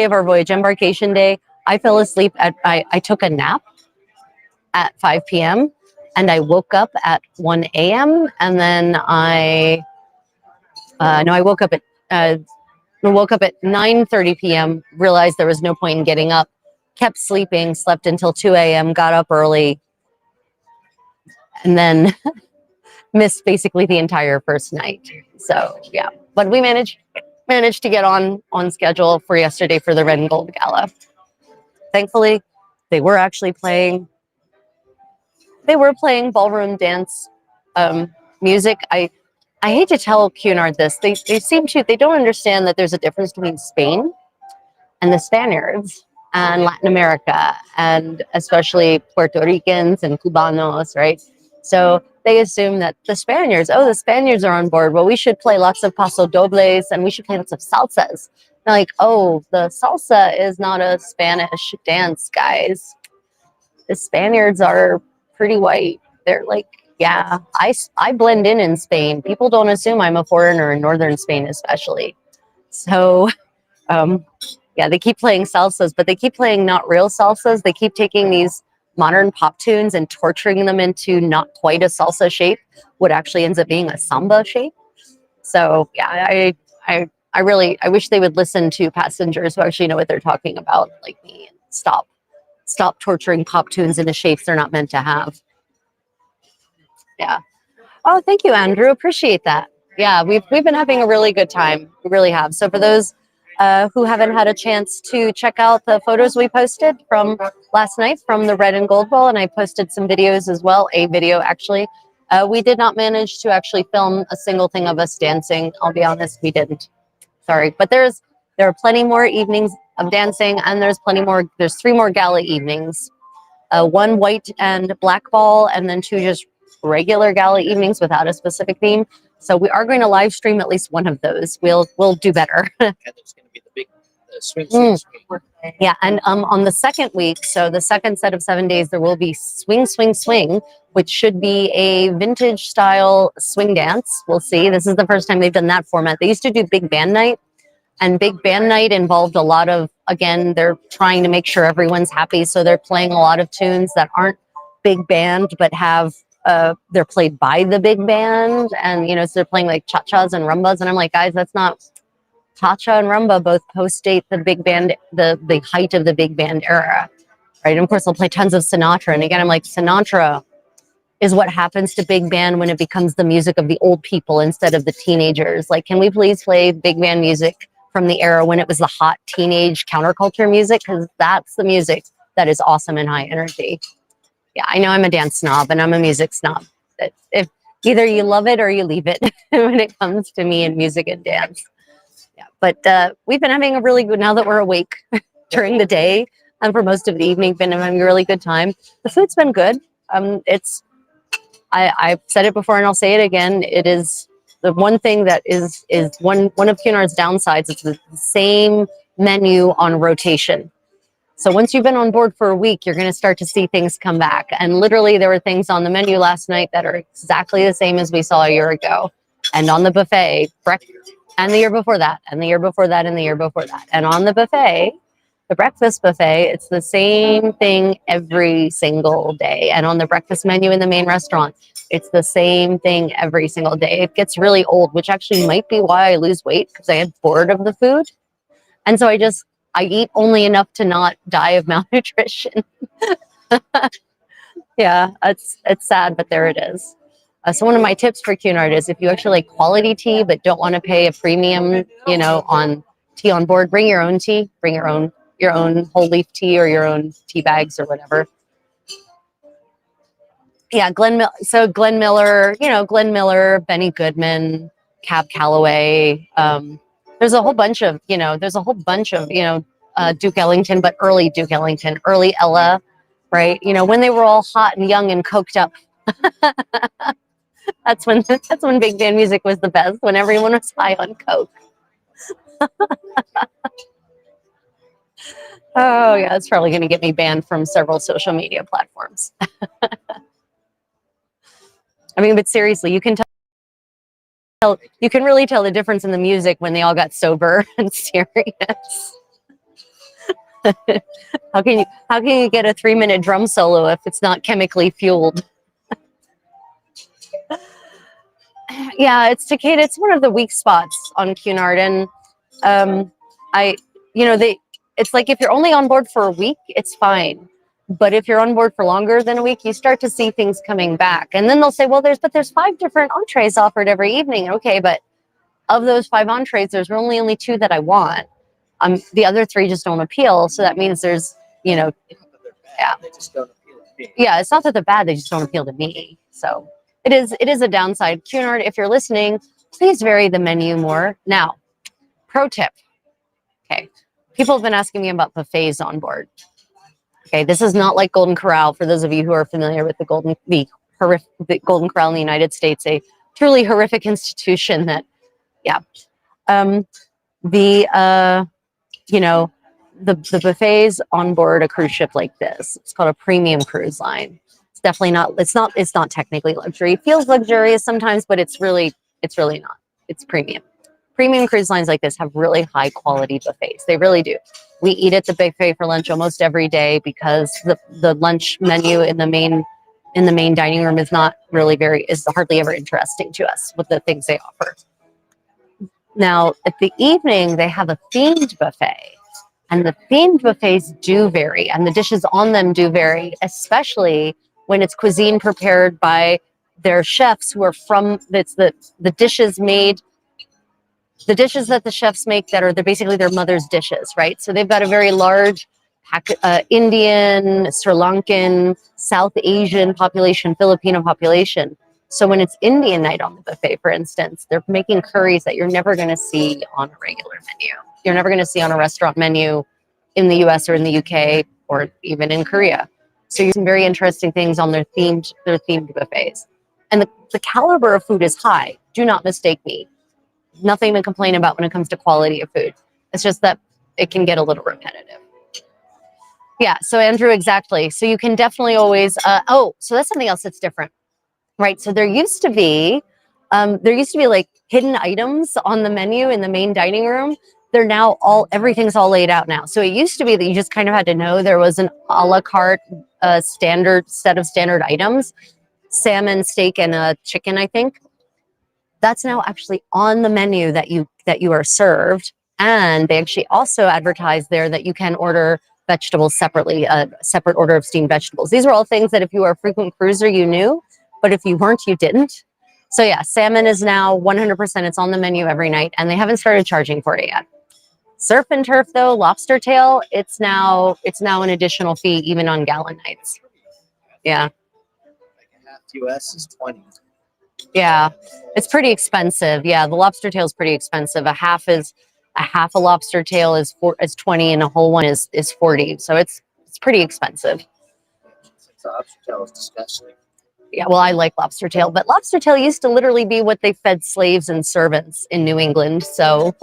of our voyage, embarkation day, I fell asleep I took a nap at 5 p.m. and I woke up at 1 a.m. and then I woke up at 9:30 p.m. Realized there was no point in getting up. Kept sleeping, slept until 2 a.m., got up early, and then missed basically the entire first night. So yeah, but we managed to get on schedule for yesterday for the Red and Gold Gala. Thankfully, they were actually playing. They were playing ballroom dance music. I hate to tell Cunard this. They don't understand that there's a difference between Spain and the Spaniards and Latin America, and especially Puerto Ricans and Cubanos, right? So they assume that the Spaniards are on board. Well, we should play lots of paso dobles and we should play lots of salsas. They're like, oh, the salsa is not a Spanish dance, guys. The Spaniards are pretty white. They're like, yeah, I blend in Spain. People don't assume I'm a foreigner in northern Spain, especially. So, yeah, they keep playing salsas, but they keep playing not real salsas. They keep taking these modern pop tunes and torturing them into not quite a salsa shape, what actually ends up being a samba shape. So, yeah, I wish they would listen to passengers who actually know what they're talking about, like me, and stop torturing pop tunes into shapes they're not meant to have. Yeah. Oh, thank you, Andrew. Appreciate that. Yeah, we've been having a really good time. We really have. So for those who haven't had a chance to check out the photos we posted from last night from the Red and Gold Ball, and I posted some videos as well, a video actually. We did not manage to actually film a single thing of us dancing. I'll be honest, we didn't. Sorry, but there are plenty more evenings of dancing, and there's 3 more gala evenings. 1 white and black ball, and then 2 just regular gala evenings without a specific theme. So we are going to live stream at least one of those. We'll do better. And there's going to be the big swing. Yeah, and on the second week, so the second set of 7 days, there will be Swing, Swing, Swing, which should be a vintage style swing dance. We'll see. This is the first time they've done that format. They used to do Big Band Night, and Big Band Night involved a lot of, again, they're trying to make sure everyone's happy, so they're playing a lot of tunes that aren't big band, but have they're played by the big band, and so they're playing like cha-chas and rumbas, and I'm like, guys, that's not cha-cha and rumba both post-date the big band, the height of the big band era, right? And of course, they'll play tons of Sinatra. And again, I'm like, Sinatra is what happens to big band when it becomes the music of the old people instead of the teenagers. Like, can we please play big band music from the era when it was the hot teenage counterculture music? Because that's the music that is awesome and high energy. Yeah, I know I'm a dance snob and I'm a music snob. But if either you love it or you leave it when it comes to me and music and dance. Yeah, but we've been having a really good, now that we're awake during the day and for most of the evening, been having a really good time. The food's been good. I've said it before and I'll say it again. It is the one thing that is one of Cunard's downsides. It's the same menu on rotation. So once you've been on board for a week, you're going to start to see things come back. And literally there were things on the menu last night that are exactly the same as we saw a year ago. And on the buffet, and the year before that, and the year before that, and the year before that. And on the buffet, the breakfast buffet, it's the same thing every single day. And on the breakfast menu in the main restaurant, it's the same thing every single day. It gets really old, which actually might be why I lose weight, because I get bored of the food. And so I eat only enough to not die of malnutrition. Yeah, it's sad, but there it is. So one of my tips for Cunard is if you actually like quality tea, but don't want to pay a premium, on tea on board, bring your own tea, bring your own whole leaf tea or your own tea bags or whatever. Yeah, Glenn Miller, Benny Goodman, Cab Calloway. There's a whole bunch of, Duke Ellington, but early Duke Ellington, early Ella, right? When they were all hot and young and coked up. That's when big band music was the best, when everyone was high on coke. Oh yeah, it's probably going to get me banned from several social media platforms. I mean, but seriously, you can really tell the difference in the music when they all got sober and serious. How can you get a 3-minute drum solo if it's not chemically fueled? Yeah, it's Takeda. It's one of the weak spots on Cunard, and it's like if you're only on board for a week, it's fine. But if you're on board for longer than a week, you start to see things coming back. And then they'll say, well, there's 5 different entrees offered every evening. Okay, but of those 5 entrees, there's only 2 that I want. The other 3 just don't appeal. So that means there's, yeah. They just don't appeal to me. Yeah, it's not that they're bad, they just don't appeal to me. So it is a downside. Cunard, if you're listening, please vary the menu more. Now, pro tip. Okay. People have been asking me about buffets on board. Okay, this is not like Golden Corral. For those of you who are familiar with the Golden Corral in the United States, a truly horrific institution that, yeah. The buffets on board a cruise ship like this, it's called a premium cruise line. It's definitely not, it's not technically luxury. It feels luxurious sometimes, but it's really not. It's premium. Premium cruise lines like this have really high quality buffets. They really do. We eat at the buffet for lunch almost every day because the lunch menu in the main dining room is hardly ever interesting to us with the things they offer. Now, at the evening, they have a themed buffet, and the themed buffets do vary, and the dishes on them do vary, especially when it's cuisine prepared by their chefs who are it's the dishes made. The dishes that the chefs make they're basically their mother's dishes, right? So they've got a very large Indian, Sri Lankan, South Asian population, Filipino population. So when it's Indian night on the buffet, for instance, they're making curries that you're never going to see on a regular menu. You're never going to see on a restaurant menu in the US or in the UK or even in Korea. So you're seeing very interesting things on their themed buffets. And the caliber of food is high. Do not mistake me. Nothing to complain about when it comes to quality of food. It's just that it can get a little repetitive. Yeah, so Andrew, exactly. So you can definitely always, so that's something else that's different, right? So there used to be like hidden items on the menu in the main dining room. They're now everything's all laid out now. So it used to be that you just kind of had to know there was an a la carte standard set of standard items, salmon, steak, and chicken, I think. That's now actually on the menu that you are served, And they actually also advertise there that you can order vegetables separately, a separate order of steamed vegetables. These are all things that if you are a frequent cruiser, you knew, but if you weren't, you didn't. So yeah, salmon is now 100%. It's on the menu every night, and they haven't started charging for it yet. Surf and turf though, lobster tail, it's now an additional fee even on gallon nights. Yeah. Like a half US is 20. Yeah, it's pretty expensive. Yeah, the lobster tail is pretty expensive. A half a lobster tail is 20, and a whole one is 40. So it's pretty expensive. Since the lobster tail is disgusting. Yeah, well, I like lobster tail, but lobster tail used to literally be what they fed slaves and servants in New England. So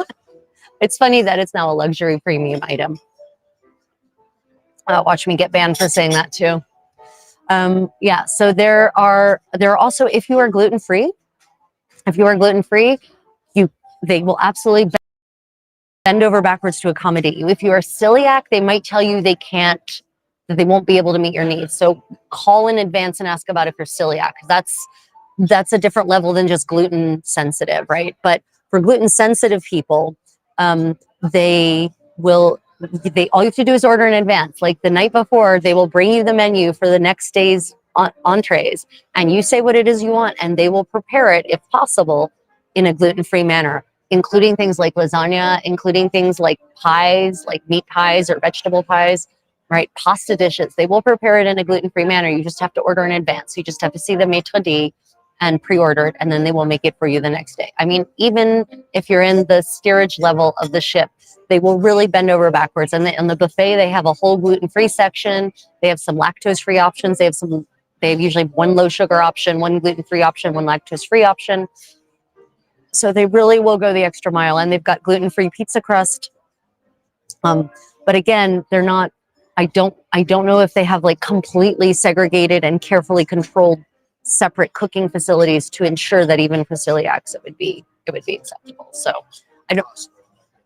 it's funny that it's now a luxury premium item. Watch me get banned for saying that too. Yeah, so there are also, if you are gluten free, they will absolutely bend over backwards to accommodate you. If you are celiac, they might tell you that they won't be able to meet your needs. So call in advance and ask about if you're celiac. That's a different level than just gluten sensitive, right? But for gluten sensitive people, all you have to do is order in advance. Like the night before, they will bring you the menu for the next day's entrees, and you say what it is you want, and they will prepare it, if possible, in a gluten-free manner, including things like lasagna, including things like pies, like meat pies or vegetable pies, right? Pasta dishes. They will prepare it in a gluten-free manner. You just have to order in advance. You just have to see the maître d' and pre-order it, and then they will make it for you the next day. I mean, even if you're in the steerage level of the ship, they will really bend over backwards. And on the buffet, they have a whole gluten-free section. They have some lactose-free options. They have usually one low sugar option, one gluten-free option, one lactose-free option. So they really will go the extra mile, and they've got gluten-free pizza crust. But again, they're not. I don't know if they have like completely segregated and carefully controlled separate cooking facilities to ensure that even for celiacs it would be acceptable. So I don't.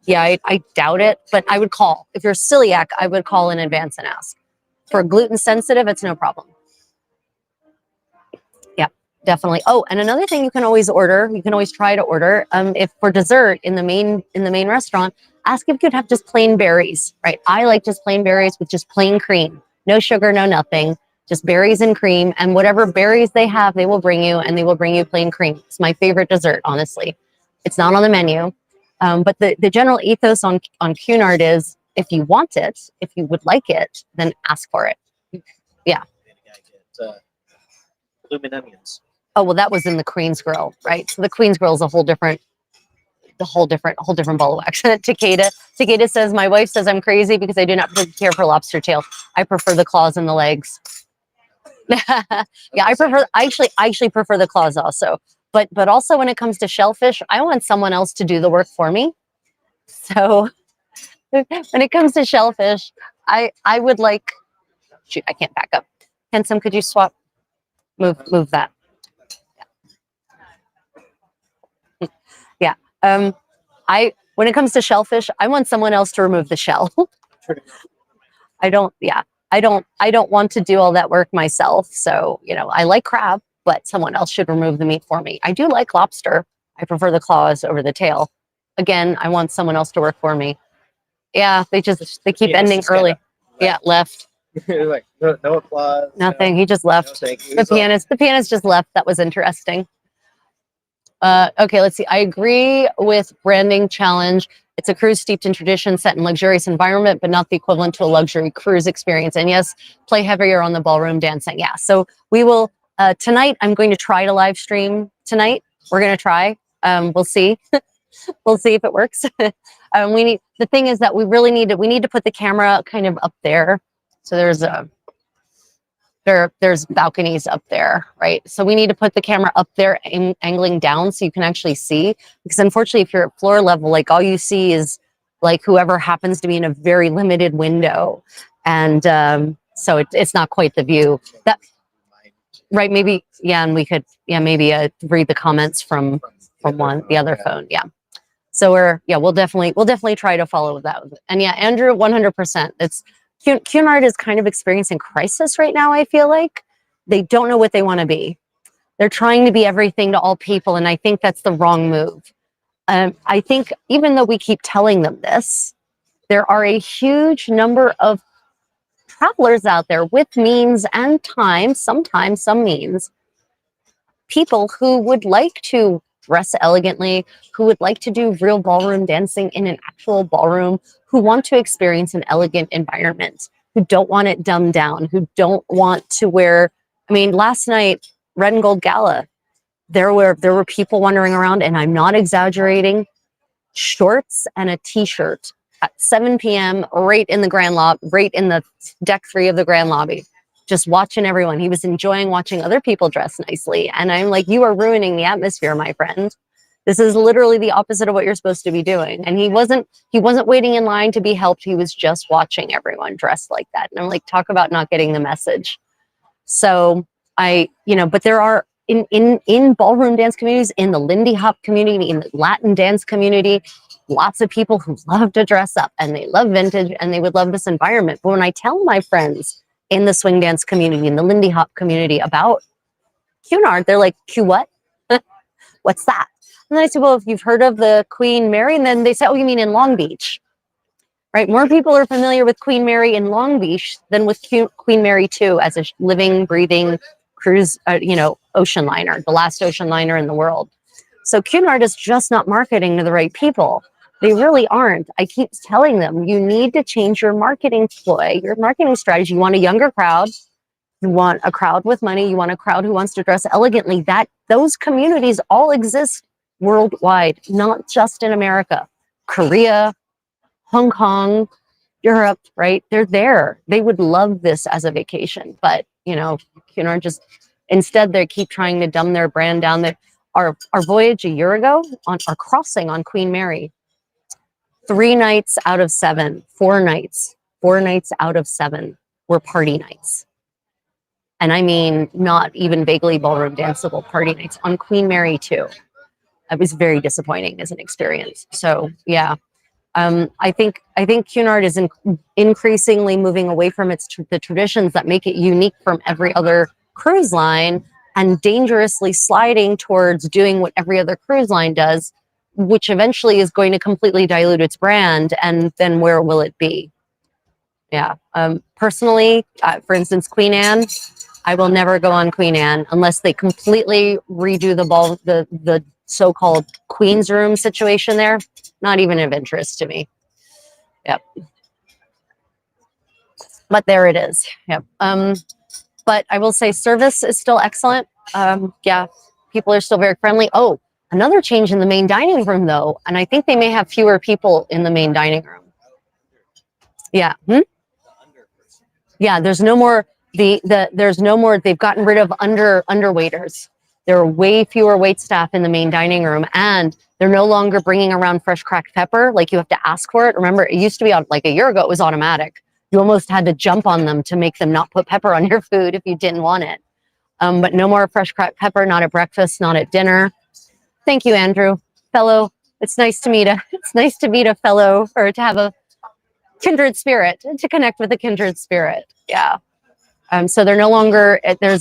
Yeah, I doubt it, but I would call. If you're celiac, I would call in advance and ask. For gluten sensitive, it's no problem. Yeah, definitely. Oh, and another thing you can always try to order, if for dessert in the main restaurant, ask if you could have just plain berries, right? I like just plain berries with just plain cream. No sugar, no nothing. Just berries and cream, and whatever berries they have, they will bring you, and they will bring you plain cream. It's my favorite dessert, honestly. It's not on the menu. But the general ethos on Cunard is, if you want it, if you would like it, then ask for it. Yeah. Bloomin' onions. Oh, well, that was in the Queen's Grill, right? So the Queen's Grill is a whole different ball of wax. Takeda says, my wife says I'm crazy because I do not care for lobster tail. I prefer the claws and the legs. Yeah, I actually prefer the claws also. But also when it comes to shellfish, I want someone else to do the work for me. So when it comes to shellfish, I would like, shoot, I can't back up. Handsome, could you move that? Yeah. When it comes to shellfish, I want someone else to remove the shell. I don't want to do all that work myself. So, I like crab, but someone else should remove the meat for me. I do like lobster. I prefer the claws over the tail. Again, I want someone else to work for me. Yeah, they keep ending early. Yeah, left. Like, no applause. Nothing. He just left. No, thank you. The pianist just left. That was interesting. Okay, let's see. I agree with branding challenge. It's a cruise steeped in tradition, set in luxurious environment, but not the equivalent to a luxury cruise experience. And yes, play heavier on the ballroom dancing. Yeah, so we will, tonight, I'm going to try to live stream tonight. We're going to try. We'll see. We'll see if it works. The thing is that we need to put the camera kind of up there. So there's balconies up there, right? So we need to put the camera up there angling down so you can actually see, because unfortunately if you're at floor level, like all you see is like whoever happens to be in a very limited window. And so it's not quite the view that, right? Maybe, yeah. And we could, maybe read the comments from the other phone. Yeah. So we'll definitely try to follow that. And yeah, Andrew, 100%. Cunard is kind of experiencing crisis right now. I feel like they don't know what they want to be. They're trying to be everything to all people, and I think that's the wrong move. I think even though we keep telling them this, there are a huge number of travelers out there with means and time, sometimes some means, people who would like to dress elegantly, who would like to do real ballroom dancing in an actual ballroom, who want to experience an elegant environment, who don't want it dumbed down, who don't want to wear. I mean, last night, Red and Gold Gala, there were people wandering around, and I'm not exaggerating, shorts and a t-shirt at 7 p.m. right in the grand lobby, right in the deck 3 of the grand lobby, just watching everyone. He was enjoying watching other people dress nicely. And I'm like, you are ruining the atmosphere, my friend. This is literally the opposite of what you're supposed to be doing. And he wasn't waiting in line to be helped. He was just watching everyone dressed like that. And I'm like, talk about not getting the message. So but there are in ballroom dance communities, in the Lindy Hop community, in the Latin dance community, lots of people who love to dress up and they love vintage and they would love this environment. But when I tell my friends in the swing dance community, in the Lindy Hop community about Cunard, they're like, Q what? What's that? And then I said, well, if you've heard of the Queen Mary, and then they say, oh, you mean in Long Beach? Right? More people are familiar with Queen Mary in Long Beach than with Queen Mary 2 as a living, breathing cruise, ocean liner, the last ocean liner in the world. So Cunard is just not marketing to the right people. They really aren't. I keep telling them, you need to change your marketing ploy, your marketing strategy. You want a younger crowd. You want a crowd with money. You want a crowd who wants to dress elegantly. Those communities all exist worldwide, not just in America. Korea, Hong Kong, Europe, right? They're there. They would love this as a vacation, but Cunard just, instead they keep trying to dumb their brand down. Our voyage a year ago on our crossing on Queen Mary, 3 nights out of 7, 4 nights out of 7 were party nights. And I mean, not even vaguely ballroom danceable party nights on Queen Mary too. It was very disappointing as an experience. So yeah. I think Cunard is increasingly moving away from the traditions that make it unique from every other cruise line, and dangerously sliding towards doing what every other cruise line does, which eventually is going to completely dilute its brand. And then where will it be? Yeah. Personally, for instance, Queen Anne, I will never go on Queen Anne unless they completely redo the so-called Queen's Room situation there. Not even of interest to me. Yep. But there it is. Yep. But I will say service is still excellent. Yeah, people are still very friendly. Oh, another change in the main dining room though, and I think they may have fewer people in the main dining room. Yeah. Yeah, there's no more they've gotten rid of under waiters. There are way fewer wait staff in the main dining room, and they're no longer bringing around fresh cracked pepper. Like, you have to ask for it. Remember, it used to be like a year ago, it was automatic. You almost had to jump on them to make them not put pepper on your food if you didn't want it. But no more fresh cracked pepper, not at breakfast, not at dinner. Thank you, Andrew. Fellow, it's nice to meet a fellow, or to have a kindred spirit, to connect with a kindred spirit. Yeah. So they're no longer, there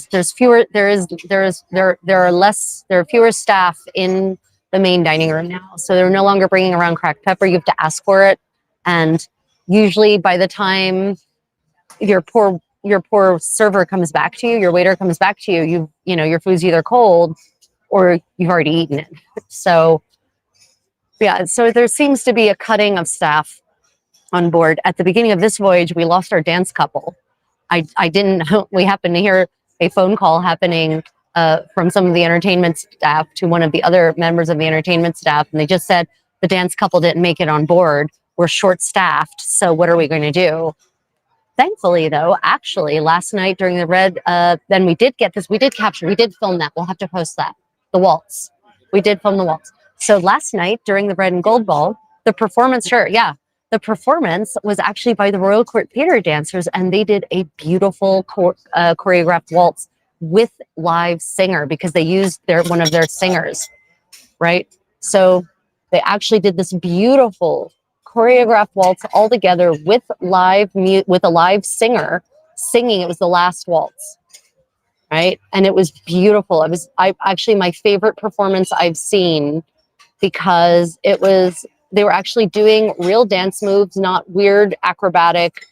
are fewer staff in the main dining room now. So they're no longer bringing around cracked pepper. You have to ask for it. And usually by the time your poor server comes back to you, your waiter comes back to you, your food's either cold or you've already eaten it. So yeah, so there seems to be a cutting of staff on board. At the beginning of this voyage, we lost our dance couple. I didn't know. We happened to hear a phone call happening from some of the entertainment staff to one of the other members of the entertainment staff. And they just said, the dance couple didn't make it on board. We're short staffed. So what are we going to do? Thankfully, though, actually, last night during the Red, then we did film that. We'll have to post that. The waltz. We did film the waltz. So last night during the Red and Gold Ball, the performance, the performance was actually by the Royal Court Theatre dancers, and they did a beautiful choreographed waltz with live singer, because they used one of their singers, right? So they actually did this beautiful choreographed waltz all together with a live singer singing. It was the last waltz, right? And it was beautiful. I actually, my favorite performance I've seen because they were actually doing real dance moves, not weird acrobatic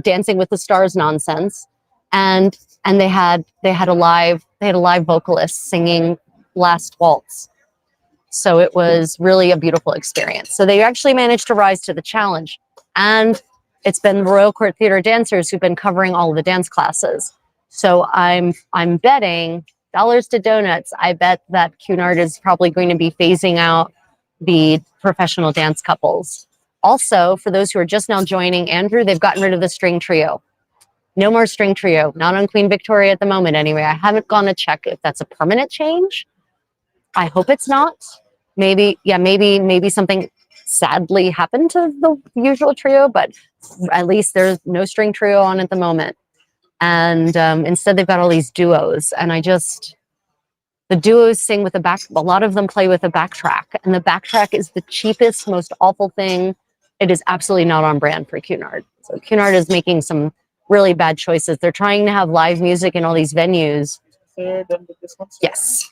Dancing with the Stars nonsense, and they had a live vocalist singing Last Waltz. So it was really a beautiful experience. So they actually managed to rise to the challenge, and it's been the Royal Court Theatre dancers who've been covering all of the dance classes. So I'm betting dollars to donuts. I bet that Cunard is probably going to be phasing out the professional dance couples. Also, for those who are just now joining, Andrew, they've gotten rid of the string trio. No more string trio, not on Queen Victoria at the moment anyway. I haven't gone to check if that's a permanent change. I hope it's not. Maybe something sadly happened to the usual trio, but at least there's no string trio on at the moment. And instead they've got all these duos, and the duos sing with a lot of them play with a backtrack, and the backtrack is the cheapest, most awful thing. It is absolutely not on brand for Cunard. So Cunard is making some really bad choices. They're trying to have live music in all these venues. Yes.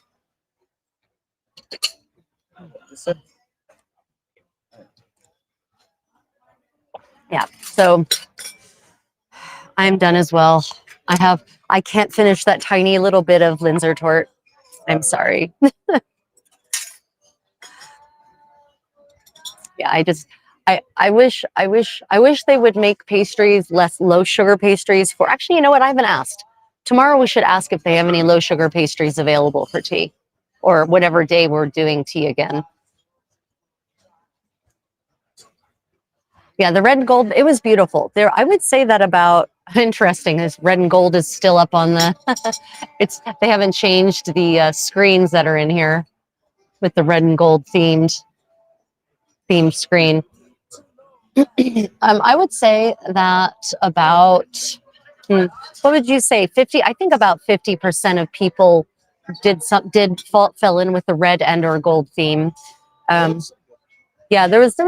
Yeah, so I'm done as well. I can't finish that tiny little bit of Linzer Tort. I'm sorry. Yeah, I wish they would make pastries less low sugar pastries for, actually, you know what? I haven't asked. Tomorrow we should ask if they have any low sugar pastries available for tea, or whatever day we're doing tea again. Yeah, the red and gold, it was beautiful. There, I would say that about, interesting, is red and gold is still up on the, they haven't changed the screens that are in here with the red and gold themed screen. I would say that about, what would you say, 50? I think about 50% of people fell in with the red and or gold theme. Yeah, it was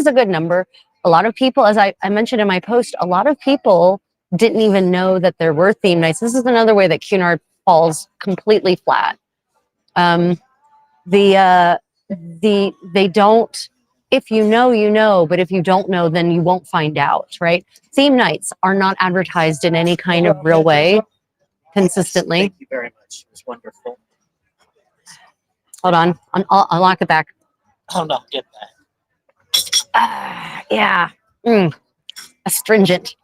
a good number. A lot of people, as I mentioned in my post, a lot of people didn't even know that there were theme nights. This is another way that Cunard falls completely flat. They don't, if you know, you know, but if you don't know, then you won't find out, right? Theme nights are not advertised in any kind of real way consistently. Thank you very much. It was wonderful. Hold on. I'll lock it back. Oh, no, get that. Yeah. Astringent.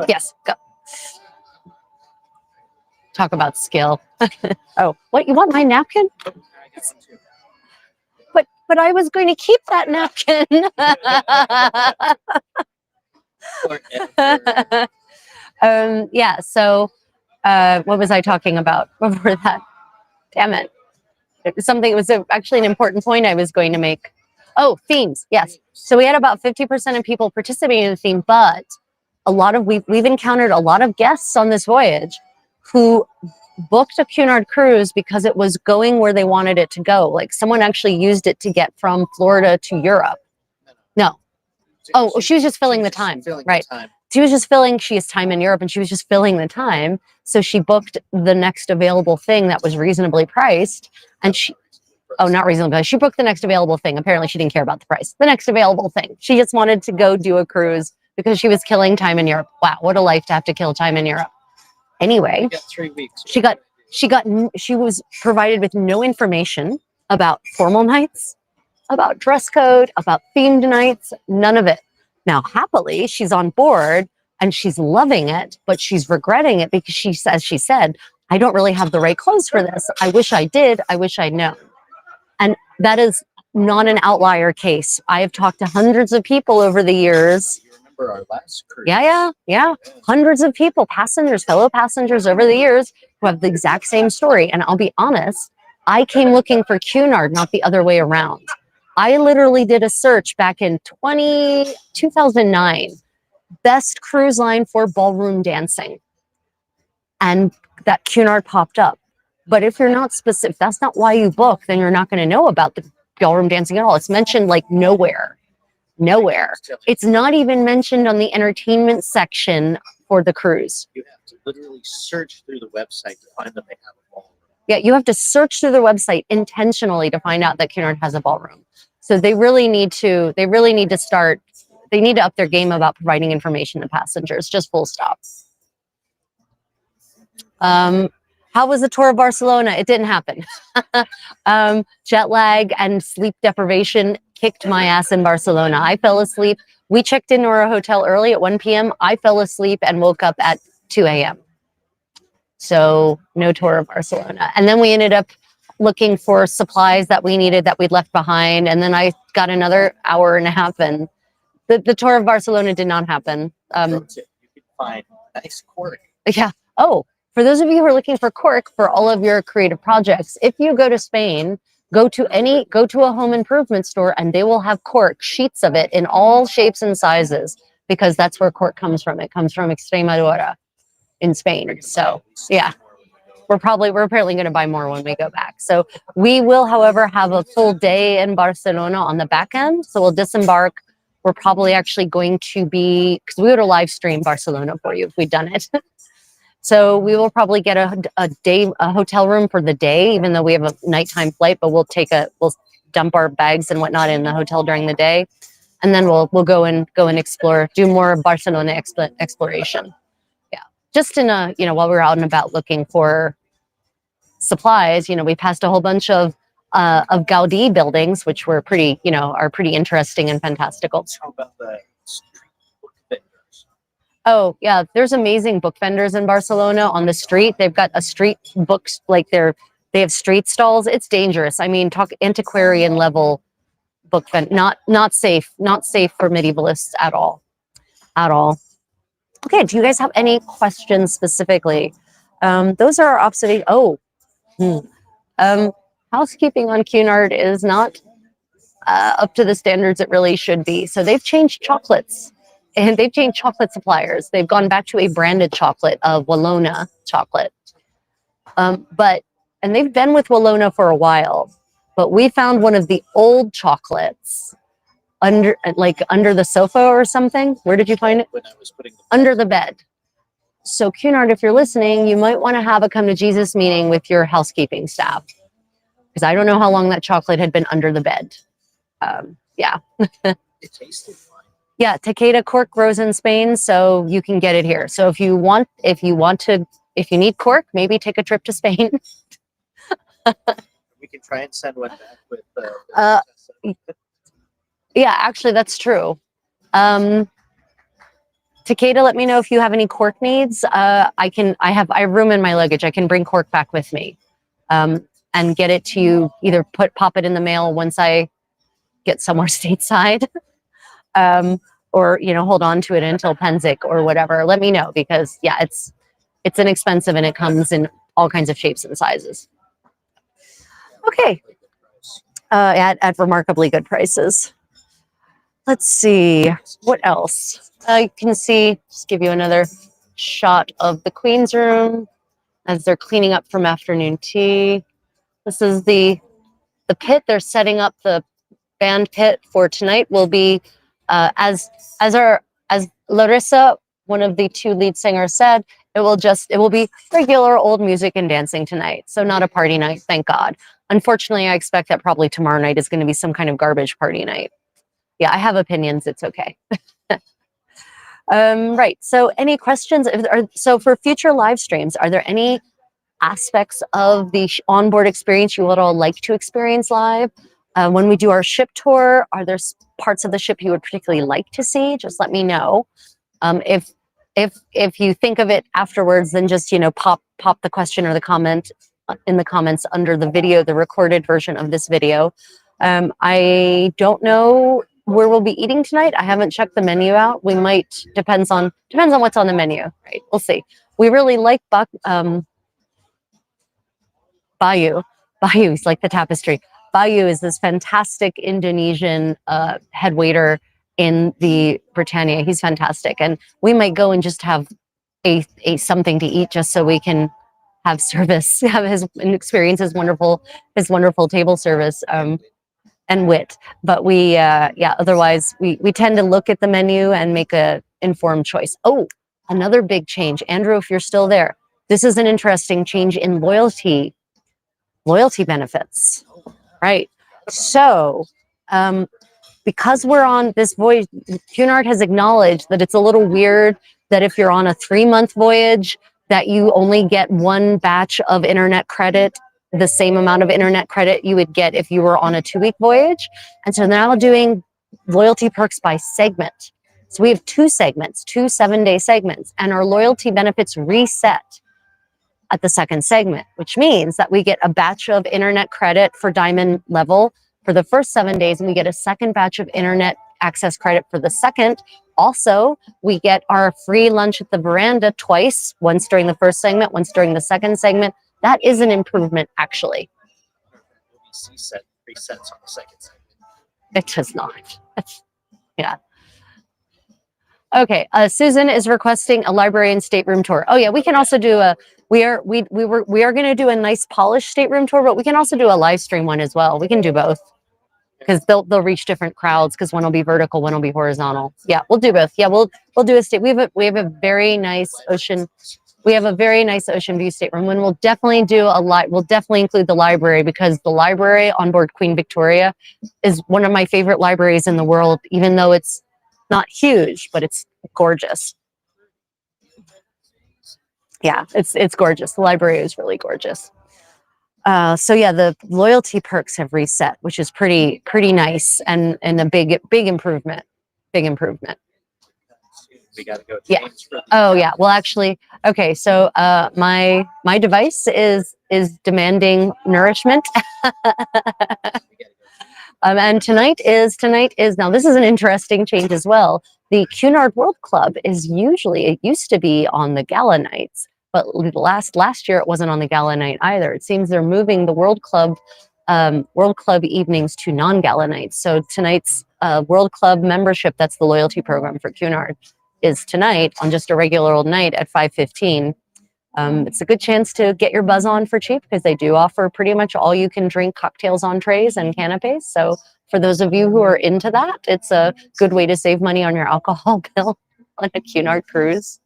Yes, go. Talk about skill. Oh, what, you want my napkin? But I was going to keep that napkin. Yeah, so what was I talking about before that? Damn it. It was actually an important point I was going to make. Oh, themes. Yes. So we had about 50% of people participating in the theme, but we've encountered a lot of guests on this voyage who booked a Cunard cruise because it was going where they wanted it to go. Like, someone actually used it to get from Florida to Europe. No. Oh, she was just filling the time. Right. She has time in Europe, and she was just filling the time. So she booked the next available thing that was reasonably priced. And not reasonably. She booked the next available thing. Apparently she didn't care about the price. The next available thing. She just wanted to go do a cruise because she was killing time in Europe. Wow, what a life to have to kill time in Europe. Anyway, 3 weeks. She was provided with no information about formal nights, about dress code, about themed nights, none of it. Now, happily, she's on board and she's loving it, but she's regretting it because she said, I don't really have the right clothes for this. I wish I did. I wish I'd known. And that is not an outlier case. I have talked to hundreds of people over the years. You remember our last cruise? Yeah. Hundreds of people, fellow passengers over the years who have the exact same story. And I'll be honest, I came looking for Cunard, not the other way around. I literally did a search back in 2009, best cruise line for ballroom dancing. And that Cunard popped up. But if you're not specific, that's not why you book, then you're not going to know about the ballroom dancing at all. It's mentioned like nowhere. It's not even mentioned on the entertainment section for the cruise. You have to literally search through the website to find that they have a ballroom. Yeah, you have to search through their website intentionally to find out that Cunard has a ballroom. So they really need to start, they need to up their game about providing information to passengers, just full stop. How was the tour of Barcelona? It didn't happen. Jet lag and sleep deprivation kicked my ass in Barcelona. I fell asleep. We checked into our hotel early at 1 p.m. I fell asleep and woke up at 2 a.m. So no tour of Barcelona. And then we ended up looking for supplies that we needed that we'd left behind. And then I got another hour and a half, and the tour of Barcelona did not happen. Pro tip, you can find nice cork. Yeah. Oh, for those of you who are looking for cork for all of your creative projects, if you go to Spain, go to a home improvement store and they will have cork, sheets of it in all shapes and sizes, because that's where cork comes from. It comes from Extremadura in Spain. So yeah, we're apparently going to buy more when we go back. So we will, however, have a full day in Barcelona on the back end. So we'll disembark. We're probably actually going to be, because we would have live stream Barcelona for you if we'd done it. So we will probably get a hotel room for the day, even though we have a nighttime flight, but we'll dump our bags and whatnot in the hotel during the day. And then we'll go and explore, do more Barcelona exploration. Yeah. Just while we're out and about looking for supplies, we passed a whole bunch of Gaudi buildings, which were are pretty interesting and fantastical. How about the street book vendors? Oh yeah, there's amazing book vendors in Barcelona on the street. They've got a street books, they have street stalls. It's dangerous. I mean, talk antiquarian level book vend, not safe for medievalists at all. Okay, do you guys have any questions specifically? Those are our observations. Housekeeping on Cunard is not up to the standards it really should be. So they've changed chocolates, and they've changed chocolate suppliers. They've gone back to a branded chocolate of Wallona chocolate. And they've been with Wallona for a while, but we found one of the old chocolates under the sofa or something. Where did you find it? When I was putting Under the bed. So Cunard, if you're listening, you might want to have a come to Jesus meeting with your housekeeping staff, because I don't know how long that chocolate had been under the bed. Yeah. it tasted fine. Yeah, Takeda cork grows in Spain, so you can get it here. So if you need cork, maybe take a trip to Spain. We can try and send one back with Yeah, actually, that's true. Takeda, let me know if you have any cork needs. I have room in my luggage. I can bring cork back with me, and get it to you. Either pop it in the mail once I get somewhere stateside, or hold on to it until Pennsic or whatever. Let me know, because yeah, it's inexpensive and it comes in all kinds of shapes and sizes. Okay, at remarkably good prices. Let's see what else. I can see. Just give you another shot of the Queen's room as they're cleaning up from afternoon tea. This is the pit. They're setting up the band pit for tonight. Will be as Larissa, one of the two lead singers, said, it will be regular old music and dancing tonight. So not a party night, thank God. Unfortunately, I expect that probably tomorrow night is going to be some kind of garbage party night. Yeah, I have opinions. It's okay. Right. So any questions? So for future live streams, are there any aspects of the onboard experience you would all like to experience live? When we do our ship tour, are there parts of the ship you would particularly like to see? Just let me know. If you think of it afterwards, then just pop the question or the comment in the comments under the video, the recorded version of this video. I don't know where we'll be eating tonight. I haven't checked the menu out. We might, depends on what's on the menu, right? We'll see. We really like Bayu. Bayu's like the tapestry. Bayu is this fantastic Indonesian head waiter in the Britannia. He's fantastic, and we might go and just have a something to eat just so we can have service, have experience his wonderful table service. And wit, but otherwise we tend to look at the menu and make a informed choice. Oh, another big change, Andrew, if you're still there, this is an interesting change in loyalty loyalty benefits, right? So, because we're on this voyage, Cunard has acknowledged that it's a little weird that if you're on a 3-month voyage, that you only get one batch of internet credit, the same amount of internet credit you would get if you were on a 2-week voyage. And so now doing loyalty perks by segment. So we have 2 segments, 2 7-day segments, and our loyalty benefits reset at the second segment, which means that we get a batch of internet credit for diamond level for the first 7 days, and we get a second batch of internet access credit for the second. Also, we get our free lunch at the veranda twice, once during the first segment, once during the second segment. That is an improvement, actually. OBC set resets on the second segment. It does not. Yeah. Okay. Susan is requesting a library and stateroom tour. Oh yeah, we can also do a. We are going to do a nice polished stateroom tour, but we can also do a live stream one as well. We can do both because they'll reach different crowds. Because one will be vertical, one will be horizontal. Yeah, we'll do both. Yeah, we'll do a state. We have a very nice ocean. We have a very nice ocean view stateroom. And we'll definitely do We'll definitely include the library, because the library on board Queen Victoria is one of my favorite libraries in the world. Even though it's not huge, but it's gorgeous. Yeah, it's gorgeous. The library is really gorgeous. So yeah, the loyalty perks have reset, which is pretty nice, and a big improvement. Big improvement. We got to go. Yeah. Oh yeah. Well, actually, okay. So my device is demanding nourishment. And tonight is now, this is an interesting change as well. The Cunard World Club it used to be on the gala nights, but last year it wasn't on the gala night either. It seems they're moving the World Club evenings to non-gala nights. So tonight's World Club membership, that's the loyalty program for Cunard, is tonight on just a regular old night at 5:15. It's a good chance to get your buzz on for cheap, because they do offer pretty much all you can drink cocktails on trays and canapes. So for those of you who are into that, it's a good way to save money on your alcohol bill on a Cunard cruise.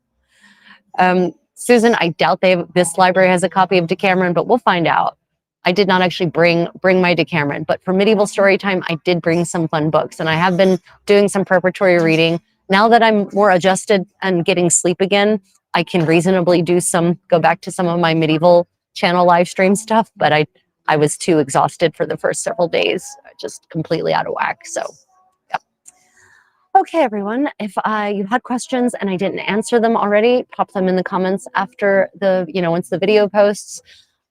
Susan, I doubt this library has a copy of Decameron, but we'll find out. I did not actually bring my Decameron, but for medieval story time, I did bring some fun books, and I have been doing some preparatory reading. Now that I'm more adjusted and getting sleep again, I can reasonably go back to some of my medieval channel live stream stuff, but I was too exhausted for the first several days, just completely out of whack. So, yeah. Okay, everyone, if you had questions and I didn't answer them already, pop them in the comments after once the video posts.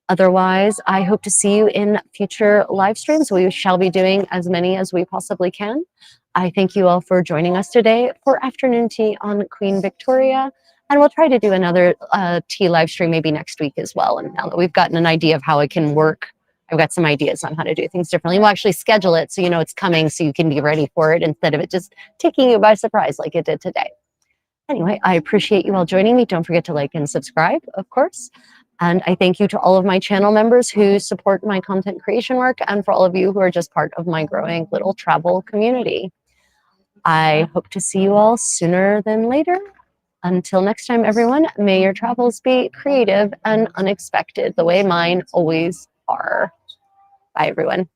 Otherwise, I hope to see you in future live streams. We shall be doing as many as we possibly can. I thank you all for joining us today for afternoon tea on Queen Victoria. And we'll try to do another tea live stream maybe next week as well. And now that we've gotten an idea of how it can work, I've got some ideas on how to do things differently. We'll actually schedule it so you know it's coming, so you can be ready for it instead of it just taking you by surprise like it did today. Anyway, I appreciate you all joining me. Don't forget to like and subscribe, of course. And I thank you to all of my channel members who support my content creation work, and for all of you who are just part of my growing little travel community. I hope to see you all sooner than later. Until next time, everyone, may your travels be creative and unexpected, the way mine always are. Bye, everyone.